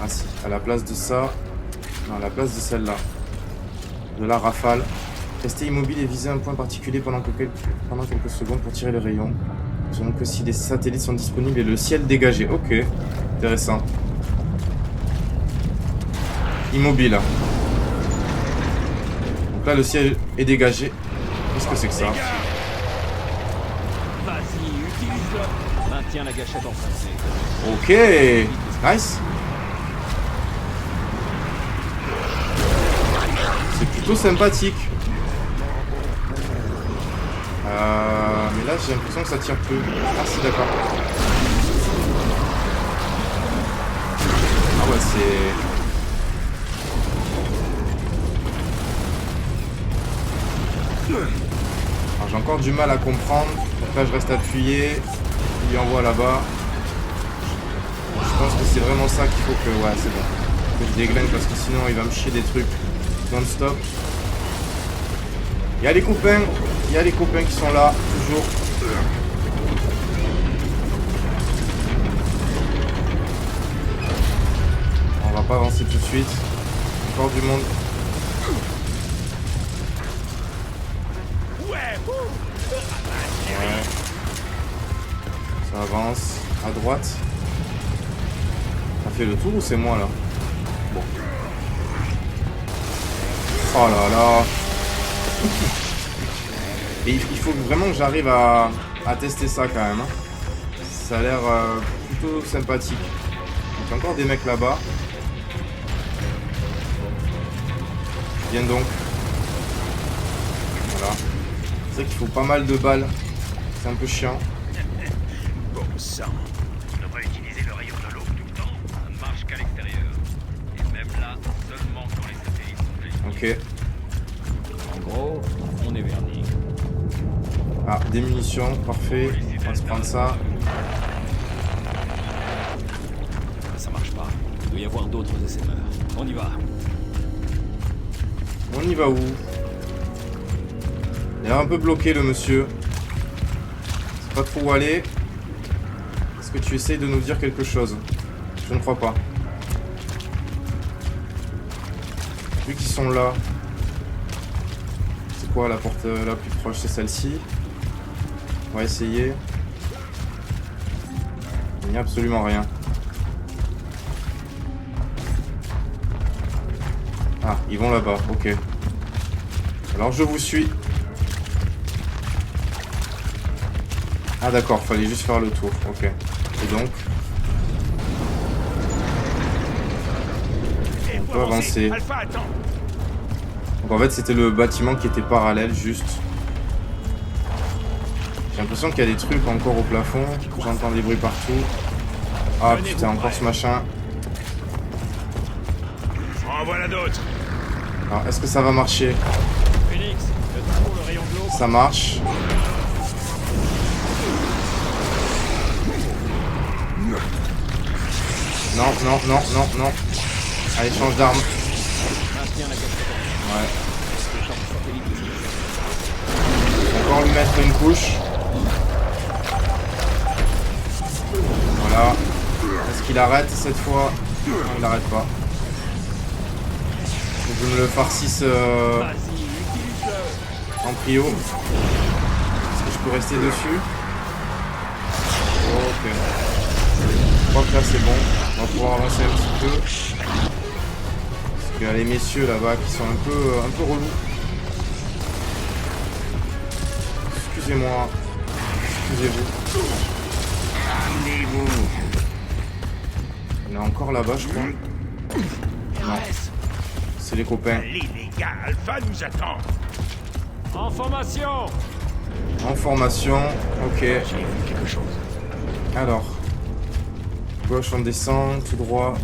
Ah si, à la place de ça. Non, à la place de celle-là. De la rafale. Restez immobile et visez un point particulier pendant quelques secondes pour tirer le rayon. Selon que si les satellites sont disponibles et le ciel dégagé. Ok, intéressant. Immobile. Donc là, le ciel est dégagé. Qu'est-ce que c'est que ça? Vas-y, utilise-le. Maintiens la gâchette enfoncée. Ok, nice. C'est plutôt sympathique. Mais là j'ai l'impression que ça tire plus. Ah si, d'accord. Ah ouais, c'est... Alors j'ai encore du mal à comprendre. Donc là je reste appuyé. Il lui envoie là-bas. Je pense que c'est vraiment ça qu'il faut que... Ouais, c'est bon. Que je déglingue parce que sinon il va me chier des trucs non-stop. Il y a les copains. Il y a les copains qui sont là, toujours. On va pas avancer tout de suite. Encore du monde. Ouais. Ça avance. À droite. Ça fait le tour ou c'est moi là? Bon. Oh là là. Et il faut vraiment que j'arrive à tester ça quand même. Hein. Ça a l'air plutôt sympathique. Il y a encore des mecs là-bas. Viens donc. Voilà. C'est vrai qu'il faut pas mal de balles. C'est un peu chiant. Bon sang. On devrait utiliser le rayon de l'eau tout le temps. Ça ne marche qu'à l'extérieur. Et même là, seulement quand les satellites sont Ok. En gros, on est verni. Ah, des munitions, parfait. On va se prendre ça. Ça marche pas. Il doit y avoir d'autres SMR. On y va. On y va où? Il a l'air un peu bloqué le monsieur. C'est pas trop où aller. Est-ce que tu essayes de nous dire quelque chose? Je ne crois pas. Vu qu'ils sont là. C'est quoi la porte la plus proche? C'est celle-ci. On va essayer. Il n'y a absolument rien. Ah, ils vont là-bas, ok. Alors je vous suis. Ah d'accord, fallait juste faire le tour, ok. Et donc... on peut avancer. Donc en fait c'était le bâtiment qui était parallèle, juste. J'ai l'impression qu'il y a des trucs encore au plafond. J'entends des bruits partout. Ah putain, encore ce machin. En voilà d'autres. Alors est-ce que ça va marcher? Phoenix, le rayon de l'eau. Ça marche. Non, non, non, non, non. Allez, change d'arme. Maintiens la gâchette. Ouais. Le champ satellite. Encore lui mettre une couche. Voilà. Est-ce qu'il arrête cette fois? Non, il n'arrête pas. Faut que je me le farcisse en prio. Est-ce que je peux rester dessus? Ok. Je crois que là c'est bon. On va pouvoir avancer un petit peu. Parce qu'il y a les messieurs là-bas qui sont un peu relous. Excusez-moi. excusez-vous. Amenez-vous. On est encore là-bas, je crois. Non. C'est les copains. Allez, les gars, Alpha nous attend. En formation. En formation. Ok. J'ai vu quelque chose. Alors. Gauche, on descend. Tout droit.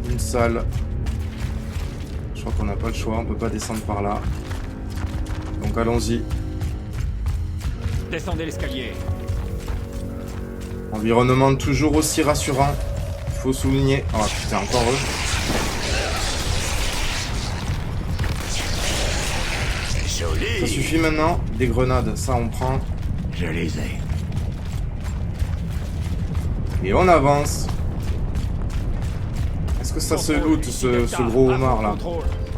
Une salle. Je crois qu'on n'a pas le choix. On peut pas descendre par là. Donc allons-y. Descendez l'escalier. Environnement toujours aussi rassurant. Il faut souligner. Oh putain, encore eux. Joli. Ça suffit maintenant. Des grenades, ça on prend. Je les ai. Et on avance. Est-ce que ça se loot ce gros homard là?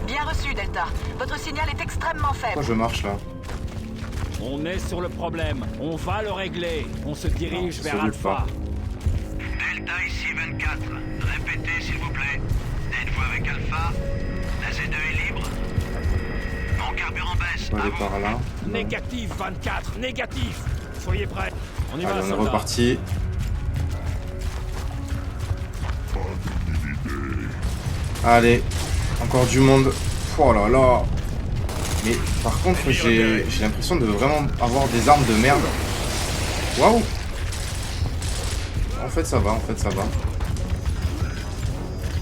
Bien reçu, Delta. Votre signal est extrêmement faible. Pourquoi je marche là? On est sur le problème. On va le régler. On se dirige Non, vers ça se Alpha. pas. Delta ici 24. Répétez s'il vous plaît. Êtes-vous avec Alpha? La Z2 est libre? Mon carburant baisse. On va À aller vous. par là. Non. Négatif 24. Négatif. Soyez prêts. On y va, Allez, on est soldat. reparti. Allez, encore du monde. Oh là là. Mais par contre, j'ai l'impression de vraiment avoir des armes de merde. Waouh. En fait, ça va,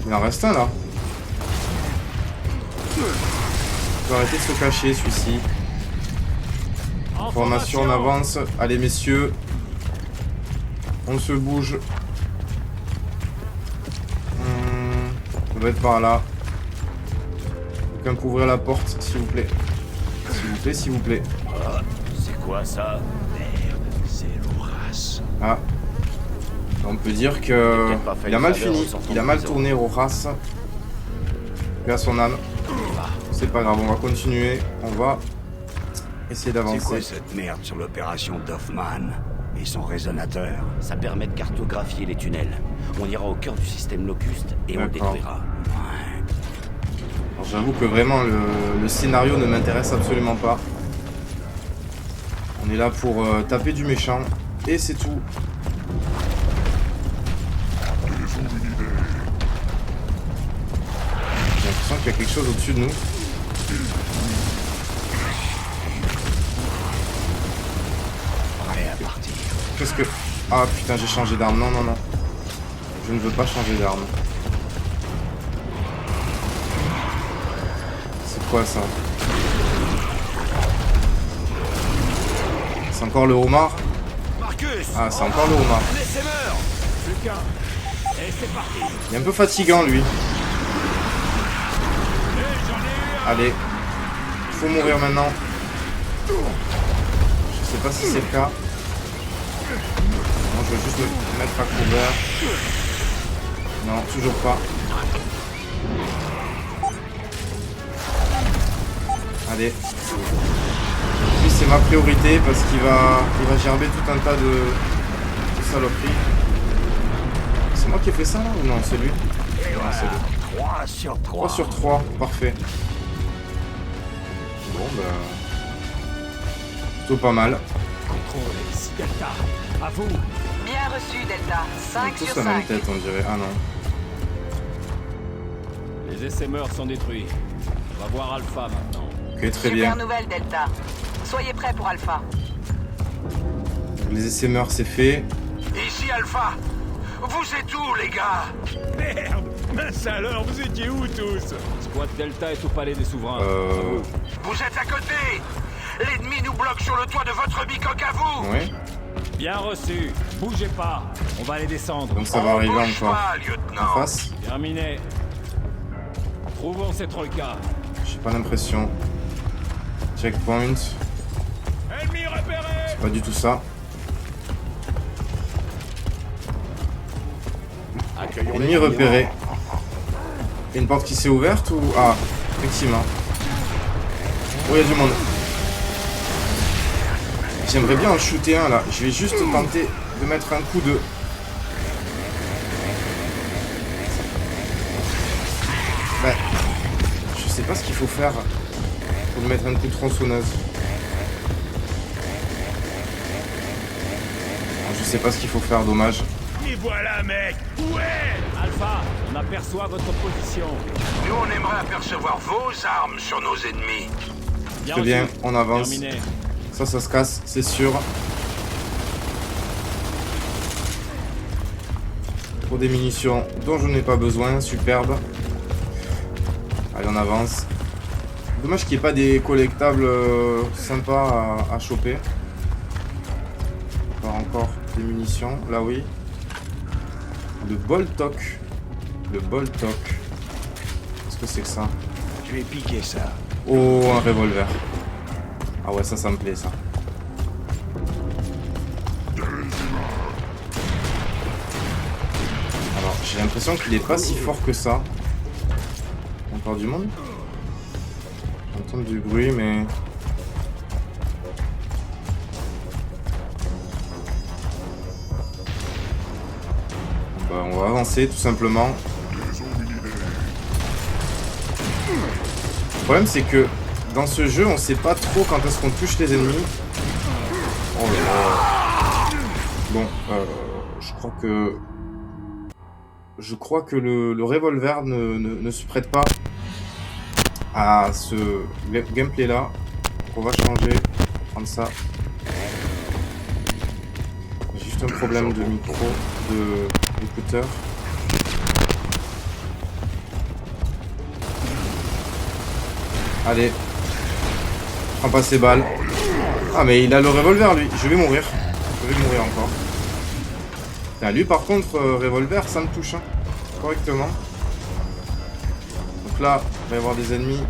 Il en reste un là. Il faut arrêter de se cacher celui-ci. En Formation, on avance. Allez, messieurs. On se bouge. On va être par là. Quelqu'un peut ouvrir la porte, s'il vous plaît. S'il vous plaît, s'il vous plaît. Ah, c'est quoi ça? Merde, c'est l'Horace. Ah. On peut dire que il a mal fini. Il a mal tourné, Rojas. Paix à son âme. C'est pas grave, on va continuer. On va essayer C'est quoi d'avancer. cette merde sur l'opération Doffman et son résonateur? Ça permet de cartographier les tunnels. On ira au cœur du système Locust et on le D'accord. détruira. Ouais. Alors, j'avoue que vraiment le scénario ne m'intéresse absolument pas. On est là pour taper du méchant et c'est tout. J'ai l'impression qu'il y a quelque chose au-dessus de nous. Prêt à partir. Qu'est-ce que... Ah putain, j'ai changé d'arme. Non, non, non. Je ne veux pas changer d'arme. C'est quoi ça? C'est encore le homard? Marcus. Ah, c'est encore le homard. Laissez meurt. Plus qu'un. Et c'est parti. Il est un peu fatigant, lui. Allez. Il faut mourir maintenant. Je sais pas si c'est le cas. Non, je vais juste me mettre à couvert. Non, toujours pas. Allez. Lui, c'est ma priorité parce qu'il va gerber tout un tas de saloperies. C'est moi qui ai fait ça là ou non? C'est lui? Non, c'est lui. 3 sur 3. 3 sur 3, parfait. Bon, bah. Plutôt pas mal. Contrôle ici Delta. À vous. Bien reçu, Delta. On 5 a tous sur la même 5. tête, on dirait. Ah non. Les essaimeurs sont détruits. On va voir Alpha maintenant. Ok, très Super bien. nouvelle, Delta. Soyez prêts pour Alpha. Les essaimeurs, c'est fait. Ici Alpha. Vous êtes où, les gars? Merde. Mince alors, vous étiez où tous? Squad Delta est au palais des souverains. Vous êtes à côté. L'ennemi nous bloque sur le toit de votre bicoque à vous. Ouais. Bien reçu. Bougez pas. On va les descendre. Donc ça va arriver bouge encore. pas, En lieutenant. face. Terminé. Trouvons ces troïkas. J'ai pas l'impression. Checkpoint. Ennemi repéré. Pas du tout ça. Ennemi repéré. Il y a une porte qui s'est ouverte ou... Ah, effectivement. Oh, il y a du monde. J'aimerais bien en shooter un là. Je vais juste tenter de mettre un coup de... Bah, je sais pas ce qu'il faut faire pour lui mettre un coup de tronçonneuse. Je sais pas ce qu'il faut faire, dommage. Mais voilà, mec. Ouais. Alpha, on aperçoit votre position. Nous, on aimerait apercevoir vos armes sur nos ennemis. Très bien, on avance. Terminé. Ça se casse, c'est sûr. Pour des munitions dont je n'ai pas besoin, superbe. Allez, on avance. Dommage qu'il n'y ait pas des collectables sympas à choper. Encore des munitions, là oui. Le Boltok. Le Boltok. Qu'est-ce que c'est que ça? Je vais piquer ça. Oh, un revolver. Ah ouais, ça me plaît, ça. Alors, j'ai l'impression qu'il est pas si fort que ça. Encore du monde? J'entends du bruit, mais... Bah, on va avancer, tout simplement. Le problème, c'est que dans ce jeu, on sait pas trop quand est-ce qu'on touche les ennemis. Oh là là. Bon, je crois que le revolver ne se prête pas à ce gameplay là. Donc on va changer, prendre ça. J'ai juste un problème de micro, d'écouteur. Allez, prends pas ses balles. Ah mais il a le revolver lui, je vais mourir. Je vais mourir encore. Putain, lui par contre, revolver, ça me touche hein, correctement. Donc là, il va y avoir des ennemis.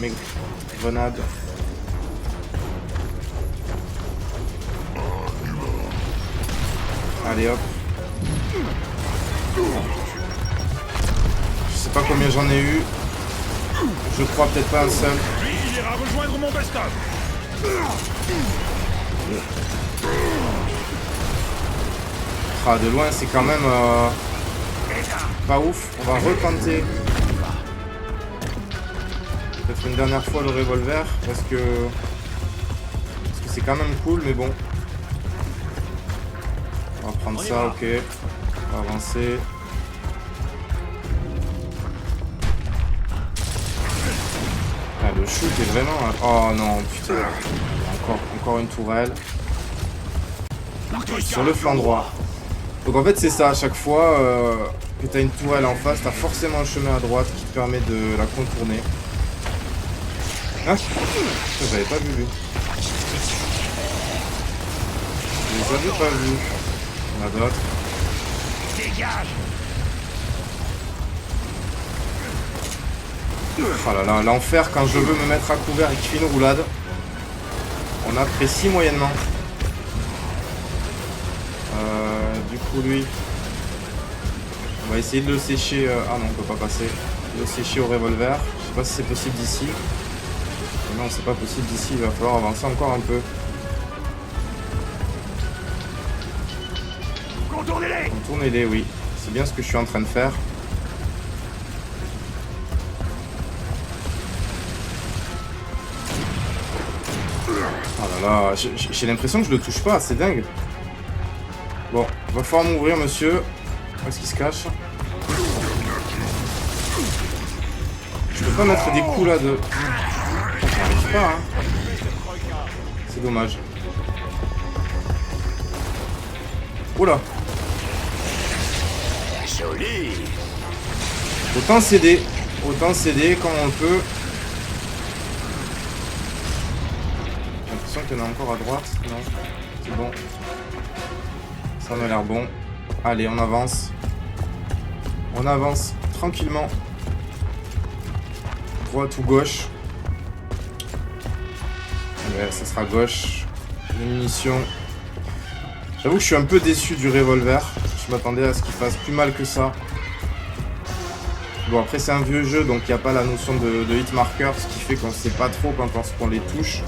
Mes grenades. Allez hop. Je sais pas combien j'en ai eu. Je crois peut-être pas un seul. Lui, il ira rejoindre mon best-of. Ah, de loin, c'est quand même pas ouf. On va retenter peut-être une dernière fois le revolver parce que c'est quand même cool, mais bon. On va prendre ça, ok. On va avancer. Ah, le shoot est vraiment... Oh non, putain. Encore une tourelle. Sur le flanc droit. Donc en fait c'est ça, à chaque fois que tu as une tourelle en face, tu as forcément un chemin à droite qui te permet de la contourner. Ah, j'avais pas vu lui. Je les avais pas vus. Il y en a d'autres. Dégage. Oh là là, l'enfer quand je veux me mettre à couvert et qu'il fait une roulade. On apprécie moyennement. Du coup lui, on va essayer de le sécher. Ah non, on peut pas passer. Le sécher au revolver. Je sais pas si c'est possible d'ici. Non, c'est pas possible d'ici. Il va falloir avancer encore un peu. Contournez-les. Contournez-les, oui. C'est bien ce que je suis en train de faire. Oh là là, j'ai l'impression que je le touche pas, c'est dingue. Bon, va falloir m'ouvrir, monsieur. Où est-ce qu'il se cache? Je peux pas mettre des coups là de... J'arrive pas, hein. C'est dommage. Oula. Joli. Autant céder quand on le peut. J'ai l'impression qu'il y en a encore à droite. Non, c'est bon. Ça m'a l'air bon. Allez, on avance. On avance tranquillement. Droite ou gauche? Ouais, ça sera gauche. Les munitions. J'avoue que je suis un peu déçu du revolver. Je m'attendais à ce qu'il fasse plus mal que ça. Bon, après c'est un vieux jeu, donc il n'y a pas la notion de hit marker, ce qui fait qu'on ne sait pas trop quand on les touche.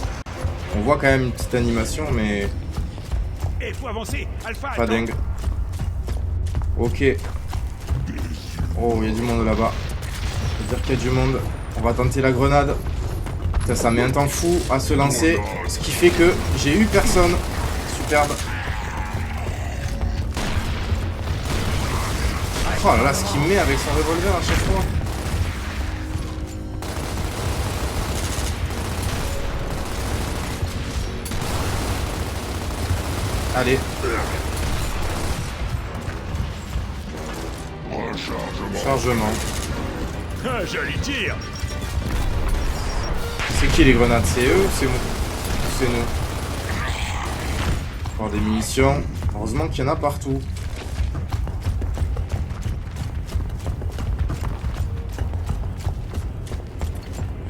On voit quand même une petite animation, mais... Il faut avancer. Alpha, pas dingue. Ok. Oh, il y a du monde là-bas. Je veux dire qu'il y a du monde. On va tenter la grenade. Ça met un temps fou à se lancer. Ce qui fait que j'ai eu personne. Superbe. Oh là là, ce qu'il met avec son revolver à chaque fois. Allez. Chargement. Joli tir. C'est qui les grenades? C'est eux ou c'est nous? C'est nous. Encore des munitions. Heureusement qu'il y en a partout.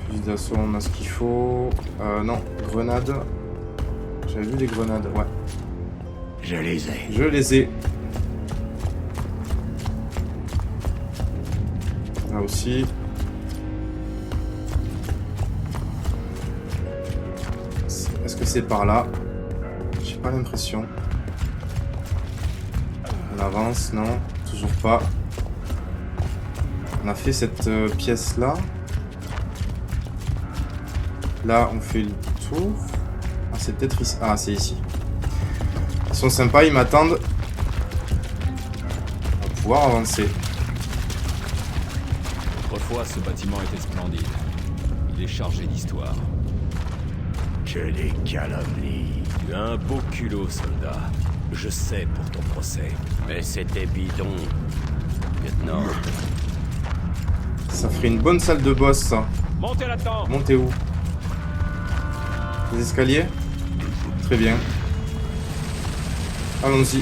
Fusil d'assaut, on a ce qu'il faut. Non, grenades. J'avais vu des grenades, ouais. Je les ai. Je les ai. Là aussi. Est-ce que c'est par là? J'ai pas l'impression. On avance, non? Toujours pas. On a fait cette pièce là. Là, on fait le tour. Ah, c'est peut-être ici. Ah, c'est ici. Ils sont sympas, ils m'attendent. On va pouvoir avancer. Autrefois, ce bâtiment était splendide. Il est chargé d'histoire. Je les calomnie. Tu as un beau culot, soldat. Je sais pour ton procès. Mais c'était bidon, lieutenant. Ça ferait une bonne salle de boss, ça. Montez là-dedans. Montez où? Les escaliers? Très bien. Allons-y.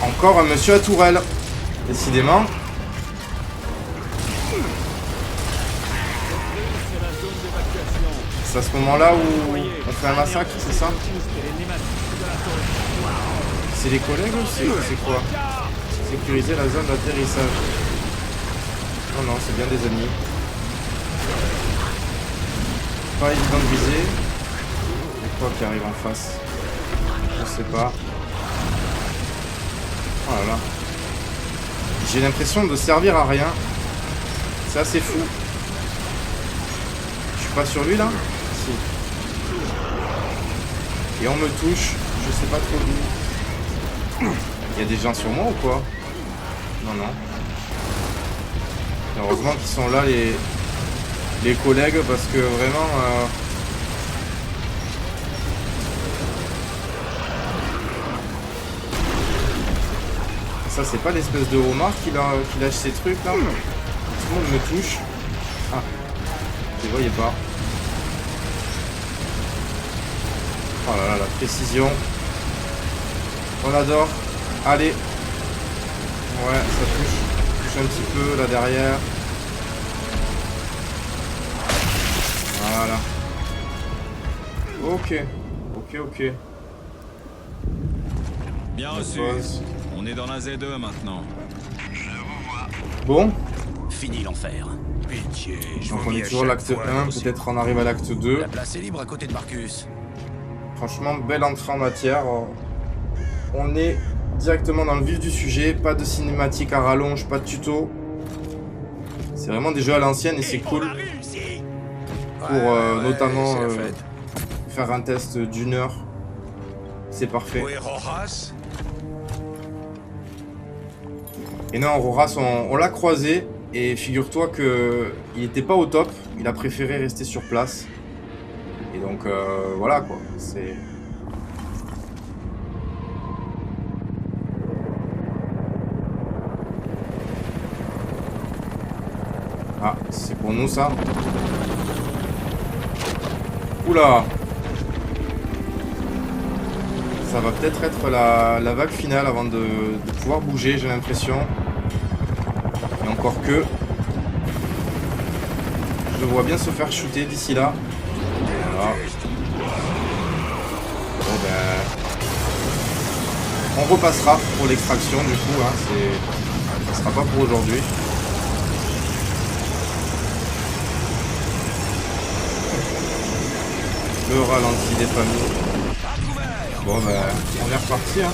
Encore un monsieur à tourelle. Décidément. C'est à ce moment-là où on fait un massacre, c'est ça? C'est les collègues ou c'est quoi? Sécuriser la zone d'atterrissage. Non, non, c'est bien des ennemis. Pas évident de viser. C'est quoi qui arrive en face? Je sais pas. Oh là là. J'ai l'impression de servir à rien. C'est assez fou. Je suis pas sur lui là? Si. Et on me touche. Je sais pas trop d'où. Il y a des gens sur moi ou quoi? Non, non. Heureusement qu'ils sont là les collègues parce que vraiment... Ça c'est pas l'espèce de homard qui lâche ces trucs là. Tout le monde me touche. Ah, je les voyais pas. Oh là là, la précision. On adore. Allez. Ouais, ça touche un petit peu là derrière. Voilà. Ok. Ok. Bien reçu. On est dans la Z2 maintenant. Bon. Fini l'enfer. Pitié, je Donc vous on dis est à toujours chaque l'acte fois, 1, aussi. peut-être on arrive à l'acte 2. La place est libre à côté de Marcus. Franchement, belle entrée en matière. On est directement dans le vif du sujet. Pas de cinématique à rallonge, pas de tuto. C'est vraiment des jeux à l'ancienne et c'est cool. Pour notamment faire un test d'1 heure. C'est parfait. Où est Rojas? Et non, Roras, on l'a croisé. Et figure-toi que il n'était pas au top. Il a préféré rester sur place. Et donc, voilà quoi. C'est... Ah, c'est pour nous ça. Oula! Ça va peut-être être la vague finale avant de pouvoir bouger, j'ai l'impression. Et encore que... Je le vois bien se faire shooter d'ici là. Voilà. Bon ben... On repassera pour l'extraction du coup, hein. Ça sera pas pour aujourd'hui. Le ralenti des familles. Bon ben, on est reparti hein.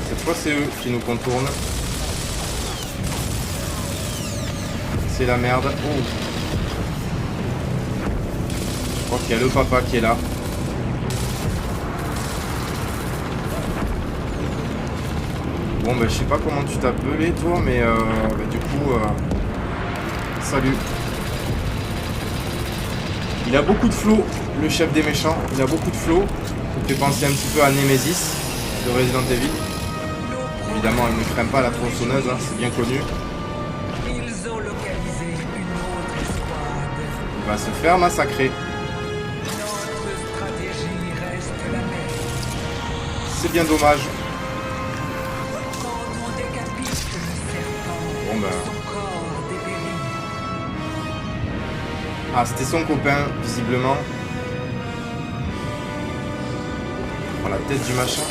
Cette fois c'est eux qui nous contournent. C'est la merde. Oh. crois qu'il y a le papa qui est là. Bon bah je sais pas comment tu t'appelais toi, mais bah, du coup salut. Il a beaucoup de flow, le chef des méchants, il a beaucoup de flow. Ça me fait penser un petit peu à Nemesis de Resident Evil. Évidemment il ne craint pas la tronçonneuse, hein, c'est bien connu. Ils ont localisé une autre escouade. Il va se faire massacrer. Notre stratégie reste la même. C'est bien dommage. Quand on décapite le serpent, Bon bah... son corps dépérit. Ah, c'était son copain, visiblement. Oh, la tête du machin.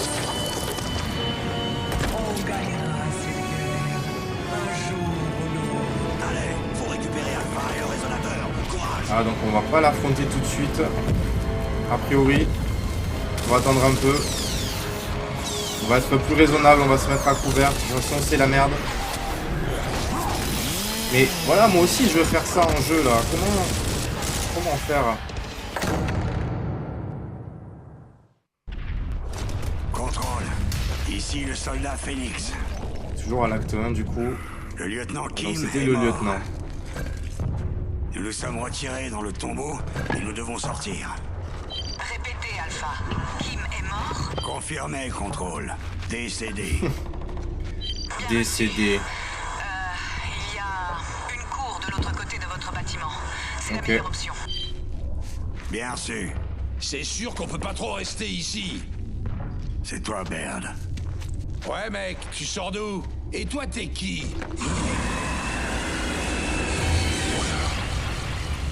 On gagnera cette guerre. Un jour ou l'autre. Allez, faut récupérer Alpha et le résonateur. Courage. Ah, donc on va pas l'affronter tout de suite. A priori. On va attendre un peu. On va être plus raisonnable, on va se mettre à couvert. De toute façon, c'est la merde. Mais voilà, moi aussi, je veux faire ça en jeu, là. Comment faire? Contrôle. Ici le soldat Phoenix. Toujours à l'acte 1, du coup. Le lieutenant Kim. Donc c'était est le mort. lieutenant. Nous nous sommes retirés dans le tombeau et nous devons sortir. Répétez, Alpha. Kim est mort? Confirmé, contrôle. Décédé. Décédé. Il y a une cour de l'autre côté de votre bâtiment. C'est Ok. la meilleure option. Bien sûr. C'est sûr qu'on peut pas trop rester ici. C'est toi, Baird. Ouais, mec, tu sors d'où? Et toi, t'es qui?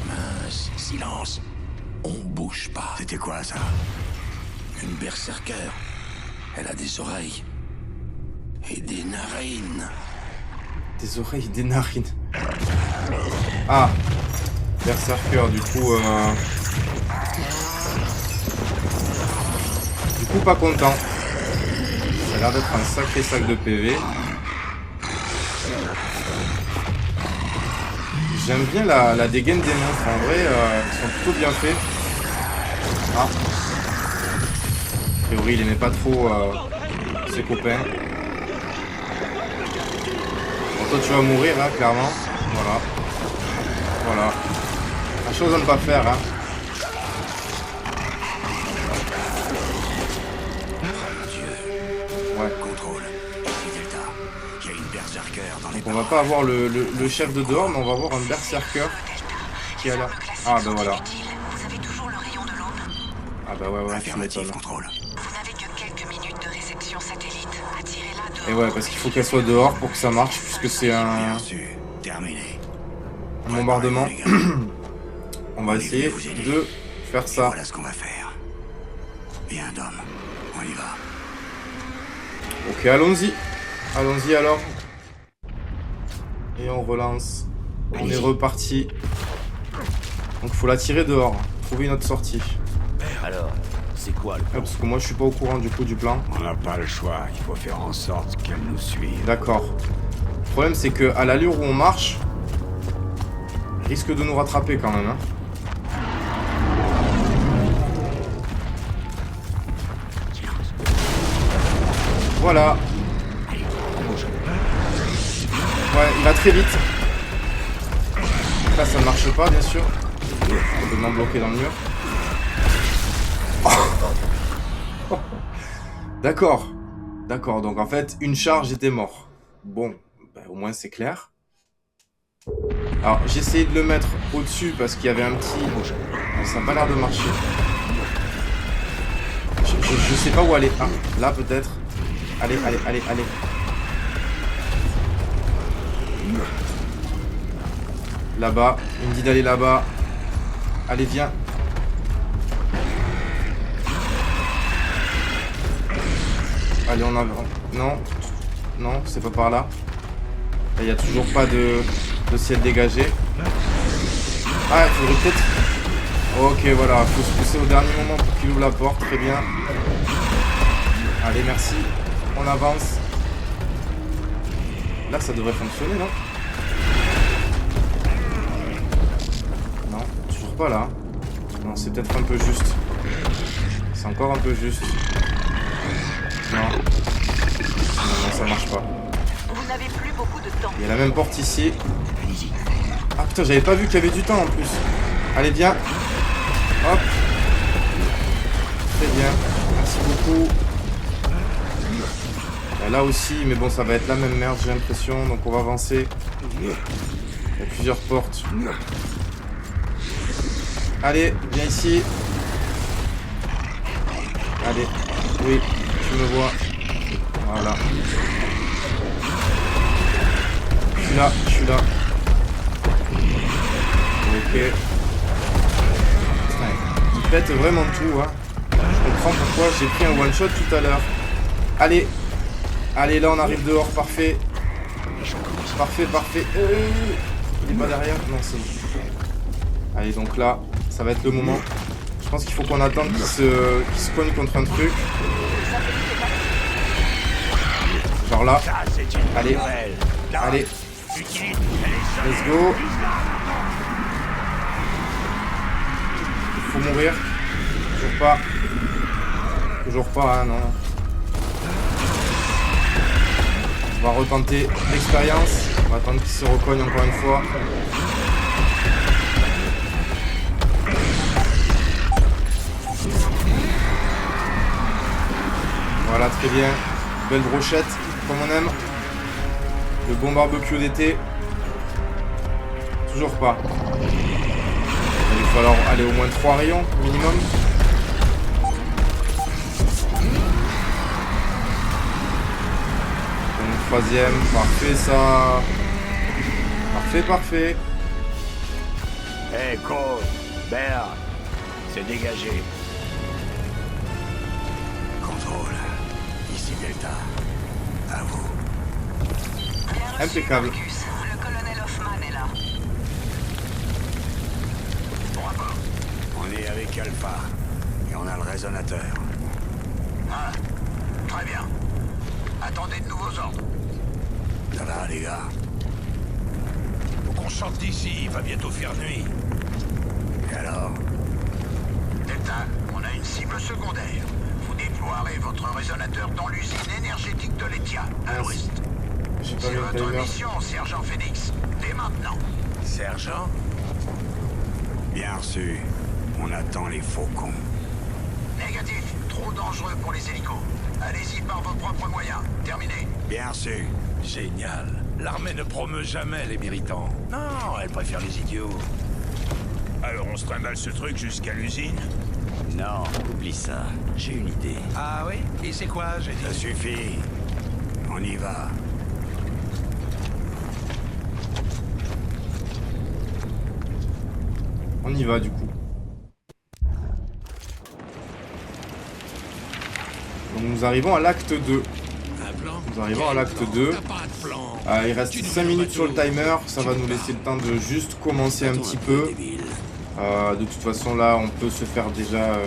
Mince, silence. On bouge pas. C'était quoi, ça? Une berserker. Elle a des oreilles. Et des narines. Des oreilles, des narines. Ah, Berserker, du coup pas content. Ça a l'air d'être un sacré sac de PV. J'aime bien la dégaine des monstres, en vrai, ils sont plutôt bien faits. Ah. A priori, il aimait pas trop ses copains. Bon, toi, tu vas mourir, hein, clairement. Voilà. Voilà. La chose à ne pas faire, hein. Ouais. Contrôle. Ici Delta. Il y a une berserker dans les Donc on va pas avoir le chef de dehors, mais on va avoir un berserker qui a là. Ah bah voilà. Vous avez toujours le rayon de l'aube? Ah bah ouais, tu Affirmative, m'étonnes. contrôle. Vous n'avez que quelques minutes de réception satellite. Attirez-la dehors. Et ouais, parce qu'il faut qu'elle soit dehors pour que ça marche, puisque c'est un Bien sûr. Terminé. bombardement. Préparez-vous, les gars. On va essayer de faire Et ça. voilà ce qu'on va faire. Bien, Dom. On y va. Ok, allons-y. Allons-y alors. Et on relance. On est reparti. Donc faut la tirer dehors. Trouver une autre sortie. Alors, c'est quoi le Ah, parce que moi je suis pas au courant du coup du plan. On n'a pas le choix, il faut faire en sorte qu'elle nous suive. D'accord. Le problème c'est que à l'allure où on marche, elle risque de nous rattraper quand même. Hein. Voilà. Ouais, il va très vite. Là ça ne marche pas bien sûr. Complètement bloqué dans le mur. D'accord. D'accord, donc en fait, une charge était mort. Bon, bah, au moins c'est clair. Alors, j'ai essayé de le mettre au-dessus parce qu'il y avait un petit... Ça n'a pas l'air de marcher. Je sais pas où aller. Ah, là peut-être. Allez, allez, allez, allez. Là-bas. Il me dit d'aller là-bas. Allez, viens. Allez, on a... Non. Non, c'est pas par là. Il n'y a toujours pas de ciel dégagé. Ah, il faudrait peut-être... Ok, voilà. Il faut se pousser au dernier moment pour qu'il ouvre la porte. Très bien. Allez, merci. On avance. Là, ça devrait fonctionner, non? Non, toujours pas là. Non, c'est peut-être un peu juste. C'est encore un peu juste. Non. Non, ça marche pas. Vous n'avez plus beaucoup de temps. Il y a la même porte ici. Ah putain, j'avais pas vu qu'il y avait du temps en plus. Allez, viens. Hop. Très bien. Merci beaucoup. Là aussi, mais bon, ça va être la même merde, j'ai l'impression. Donc on va avancer. Il y a plusieurs portes. Allez, viens ici. Allez. Oui, tu me vois. Voilà. Je suis là. Ok. Putain, il pète vraiment tout, hein. Je comprends pourquoi j'ai pris un one shot tout à l'heure. Allez. Allez, là on arrive dehors, parfait. Parfait. Il est pas derrière? Non, c'est bon. Allez, donc là, ça va être le moment. Je pense qu'il faut qu'on attende qu'il se cogne contre un truc. Genre là. Allez. Let's go. Il faut mourir. Toujours pas, hein, non. On va retenter l'expérience. On va attendre qu'il se recogne encore une fois. Voilà, très bien. Belle brochette, comme on aime. Le bon barbecue d'été. Toujours pas. Il va falloir aller au moins 3 rayons minimum. Troisième, parfait ça. Parfait. Hey Cole, Bear, c'est dégagé. Contrôle. Ici Delta. À vous. Impeccable. Le colonel Hoffman est là. On est avec Alpha. Et on a le résonateur. Ah, très bien. Attendez de nouveaux ordres. Ça va, les gars? Faut qu'on sorte d'ici, il va bientôt faire nuit. Et alors? Delta, on a une cible secondaire. Vous déploierez votre résonateur dans l'usine énergétique de l'Etia, à l'ouest. J'ai pas C'est vu le votre timer. mission, Sergent Phoenix. Dès maintenant. Sergent? Bien reçu. On attend les faucons. Négatif. Trop dangereux pour les hélicos. Allez-y par vos propres moyens. Terminé. Bien reçu. Génial. L'armée ne promeut jamais les méritants. Non, elle préfère les idiots. Alors on se trimballe ce truc jusqu'à l'usine? Non, oublie ça. J'ai une idée. Ah oui? Et c'est quoi, j'ai Ça dit? suffit. On y va. On y va du coup. Donc nous arrivons à l'acte 2. Nous arrivons à l'acte 2. Il reste 5 minutes sur le timer. Ça va nous laisser le temps de juste commencer un petit peu. De toute façon là on peut se faire déjà...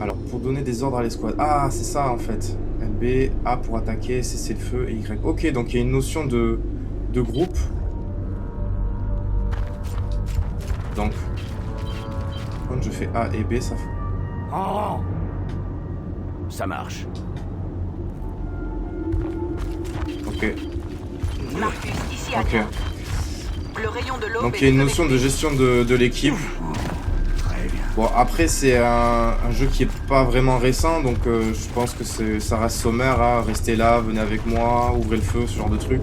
Alors pour donner des ordres à l'escouade. Ah c'est ça en fait. LB, A pour attaquer, cesser le feu et Y. Ok, donc il y a une notion de groupe. Donc quand je fais A et B ça fait... Oh, ça marche. Ok. Marcus, ici à Ok. Le rayon de l'aube. Donc il y a une notion de gestion de l'équipe. Bon après c'est un jeu qui est pas vraiment récent, donc je pense que ça reste sommaire, hein. Restez là, venez avec moi, ouvrez le feu, ce genre de truc.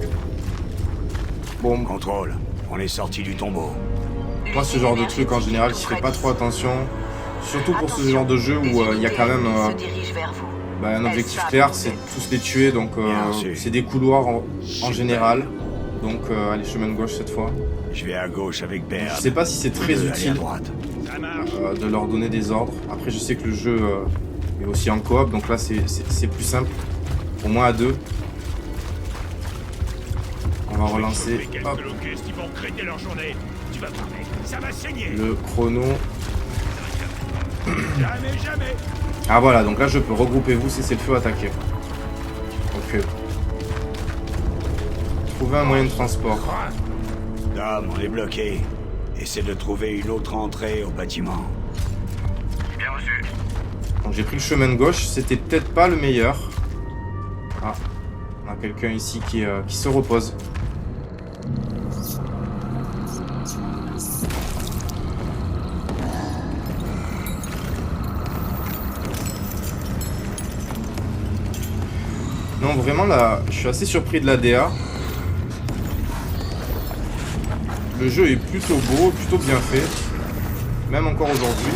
Bon, Contrôle. On est sorti du tombeau. moi ce genre de truc en général j'y fais pas trop attention. Surtout pour ce genre de jeu où il y a quand même un objectif clair, c'est tous les tuer, donc c'est des couloirs en général. Donc allez, chemin de gauche cette fois. Je vais à gauche avec Baird. Je sais pas si c'est très Vous allez à utile droite. de leur donner des ordres. Après je sais que le jeu est aussi en coop, donc là c'est plus simple. Au moins à deux. On va relancer hop, le chrono. Ah voilà, donc là je peux regrouper vous, cesser le feu, attaquer. Ok. Trouver un moyen de transport. Dom, on est bloqué. essaie de trouver une autre entrée au bâtiment. Bien reçu. Donc j'ai pris le chemin de gauche, c'était peut-être pas le meilleur. Ah, on a quelqu'un ici qui se repose. Non, vraiment là, je suis assez surpris de la DA. Le jeu est plutôt beau, plutôt bien fait. Même encore aujourd'hui.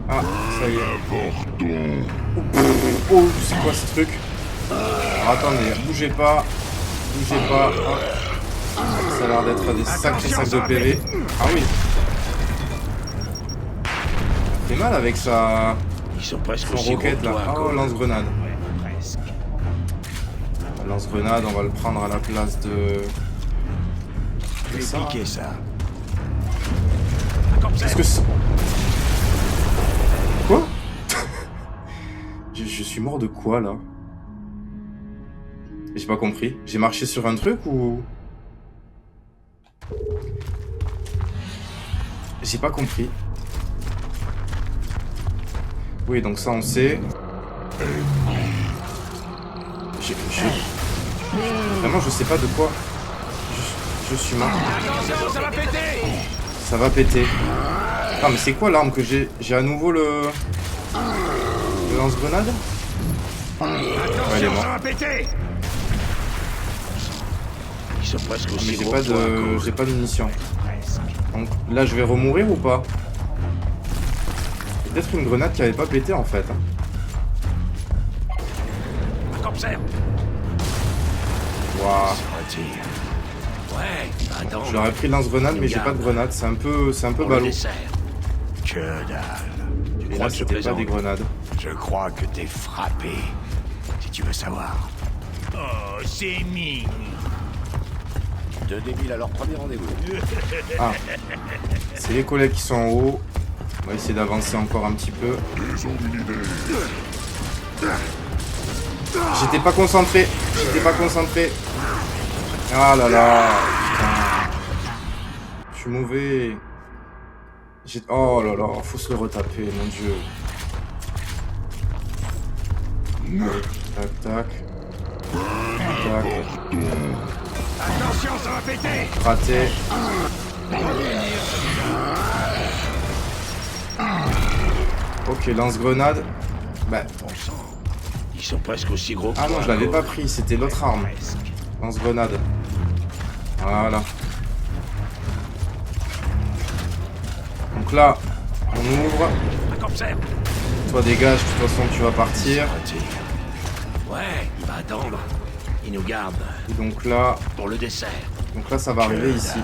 Ah, ça y est. Oh, c'est quoi ce truc? Alors, attendez, bougez pas. Bougez pas. Hop. Ça a l'air d'être des sacrés sacs de PV. Ah oui. Ça fait mal avec sa... Ils sont presque son aussi roquette gros que là. toi, Oh, Cole. lance-grenade. Ouais, presque. Lance-grenade, on va le prendre à la place de... Je vais ça. piquer ça. Qu'est-ce que c'est? Quoi? je suis mort de quoi là? J'ai pas compris. J'ai marché sur un truc ou... J'ai pas compris. Oui, donc ça on sait. Vraiment, je sais pas de quoi. Je suis mort. Attention, ça va péter! Ça va péter. Ah, mais c'est quoi l'arme que j'ai? J'ai à nouveau le lance-grenade? Ouais, il est mort. Ça va péter! Ils sont presque Ah, aussi mais j'ai gros pas que toi, de... Cole. J'ai pas de munitions. Presque. Donc là, je vais remourir ou pas? C'est peut-être une grenade qui avait pas pété en fait. Observe. Waouh. Ouais, attends. Je leur ai pris le lance-grenade, mais j'ai pas de grenade. C'est un peu ballot. Que dalle. Tu Et crois là, que je c'était pas plaisante? des grenades. Je crois que t'es frappé. Si tu veux savoir. Oh, c'est mignon. Deux débiles à leur premier rendez-vous. Ah. C'est les collègues qui sont en haut. On va essayer d'avancer encore un petit peu. J'étais pas concentré. Ah là là. Putain. Je suis mauvais. Oh là là. Faut se le retaper, mon dieu. Tac, tac. Tac. Attention, ça va péter! Raté. Ok, lance-grenade. Bah. Ils sont presque aussi gros que Ah toi, non, je l'avais Cole. pas pris, c'était l'autre arme. Lance-grenade. Voilà. Donc là, on ouvre. Observe. Toi dégage, de toute façon tu vas partir. Ouais, il va attendre. Il nous garde Et donc là, pour le dessert. ça va arriver ici.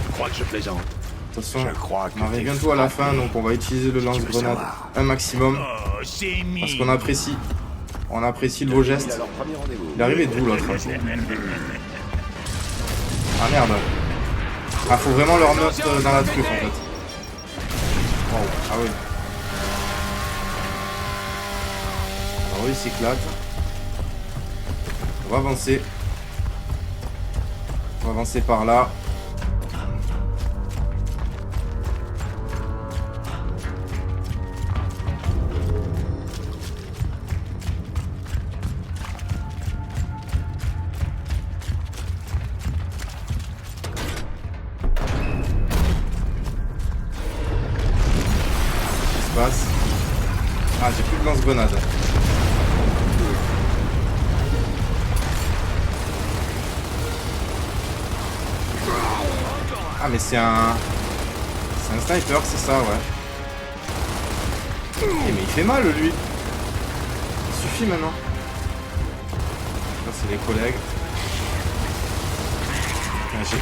Tu crois que je plaisante? De toute façon, Je crois que on arrive t'es bientôt à la frappé. fin, donc on va utiliser le lance-grenade savoir? un maximum. Oh, c'est mignon. Parce qu'on apprécie. On apprécie le beau Débiles à geste. leur premier rendez-vous. Il est arrivé d'où l'autre? Ah merde. Ah, faut vraiment leur mettre dans la truffe en fait. Wow. Ah oui. Alors oui, il s'éclate. On va avancer. On va avancer par là. Passe. Ah, j'ai plus de lance-grenade. Ah, mais c'est un... C'est un sniper, c'est ça, ouais. Eh, mais il fait mal, lui. Il suffit maintenant. Ça, c'est les collègues. Putain,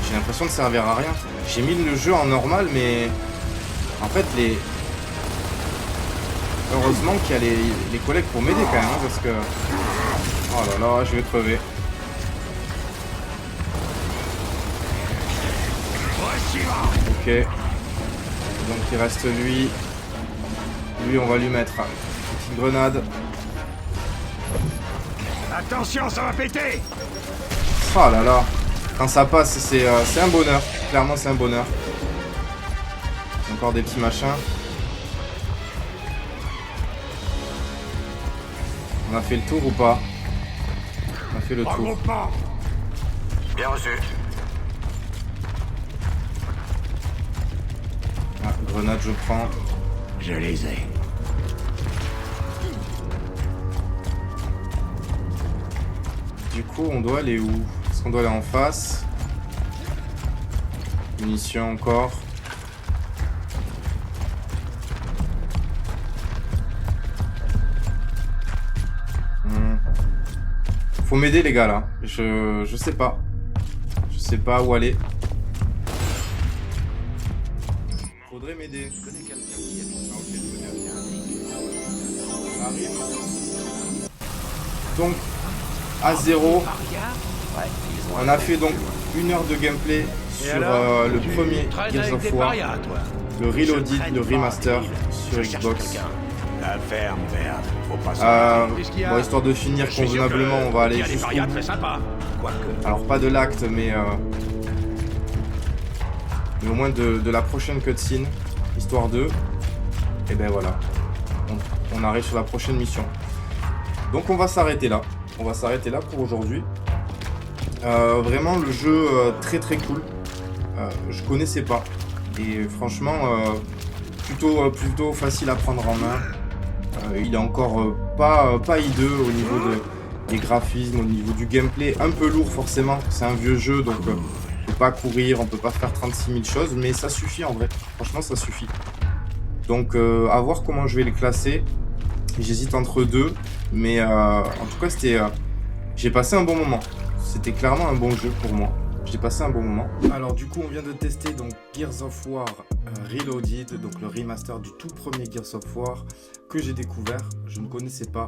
j'ai l'impression de servir à rien. J'ai mis le jeu en normal, mais... En fait, heureusement qu'il y a les collègues pour m'aider quand même, hein, parce que... Oh là là, je vais crever. Ok. Donc il reste lui. Lui, on va lui mettre une petite grenade. Attention, ça va péter! Oh là là. Quand ça passe, c'est un bonheur. Clairement, c'est un bonheur. Encore des petits machins. On a fait le tour ou pas? On a fait le tour. Bien reçu. Ah, grenade, je prends. Je les ai. Du coup, on doit aller où? Est-ce qu'on doit aller en face? Munitions encore. Faut m'aider les gars là. Je sais pas. Je sais pas où aller. Faudrait m'aider. Donc à 0. On a fait donc 1 heure de gameplay sur le premier Gears of War. Le Reloaded, le remaster sur Xbox. La ferme, merde. Faut pas bon, histoire de finir convenablement, on va aller jusqu'au bout. Alors pas de l'acte, mais au moins de la prochaine cutscene, histoire de... Et ben voilà, on arrive sur la prochaine mission. Donc on va s'arrêter là. On va s'arrêter là pour aujourd'hui. Vraiment le jeu très très cool. Je connaissais pas. Et franchement, plutôt facile à prendre en main. Il est encore pas hideux au niveau des graphismes, au niveau du gameplay. Un peu lourd forcément, c'est un vieux jeu donc on peut pas courir, on peut pas faire 36 000 choses, mais ça suffit en vrai. Franchement ça suffit. Donc à voir comment je vais les classer. J'hésite entre deux, mais en tout cas c'était, j'ai passé un bon moment. C'était clairement un bon jeu pour moi. J'ai passé un bon moment. Alors du coup on vient de tester donc Gears of War Reloaded, donc le remaster du tout premier Gears of War que j'ai découvert. Je ne connaissais pas,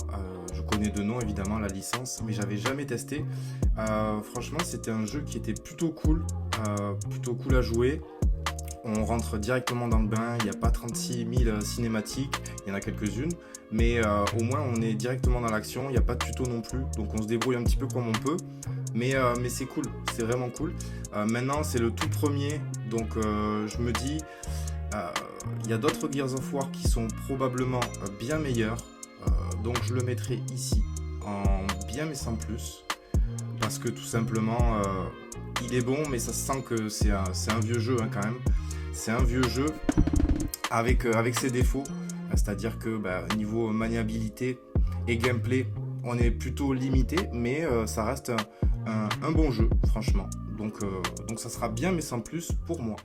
je connais de nom évidemment la licence, mais j'avais jamais testé. Franchement c'était un jeu qui était plutôt cool à jouer. On rentre directement dans le bain, il n'y a pas 36 000 cinématiques, il y en a quelques-unes, mais au moins on est directement dans l'action, il n'y a pas de tuto non plus, donc on se débrouille un petit peu comme on peut, mais c'est cool, c'est vraiment cool. Maintenant c'est le tout premier, donc je me dis, il y a d'autres Gears of War qui sont probablement bien meilleurs, donc je le mettrai ici, en bien mais sans plus, parce que tout simplement... il est bon, mais ça se sent que c'est un vieux jeu hein, quand même. C'est un vieux jeu avec ses défauts. C'est-à-dire que niveau maniabilité et gameplay, on est plutôt limité, mais ça reste un bon jeu, franchement. Donc ça sera bien, mais sans plus pour moi.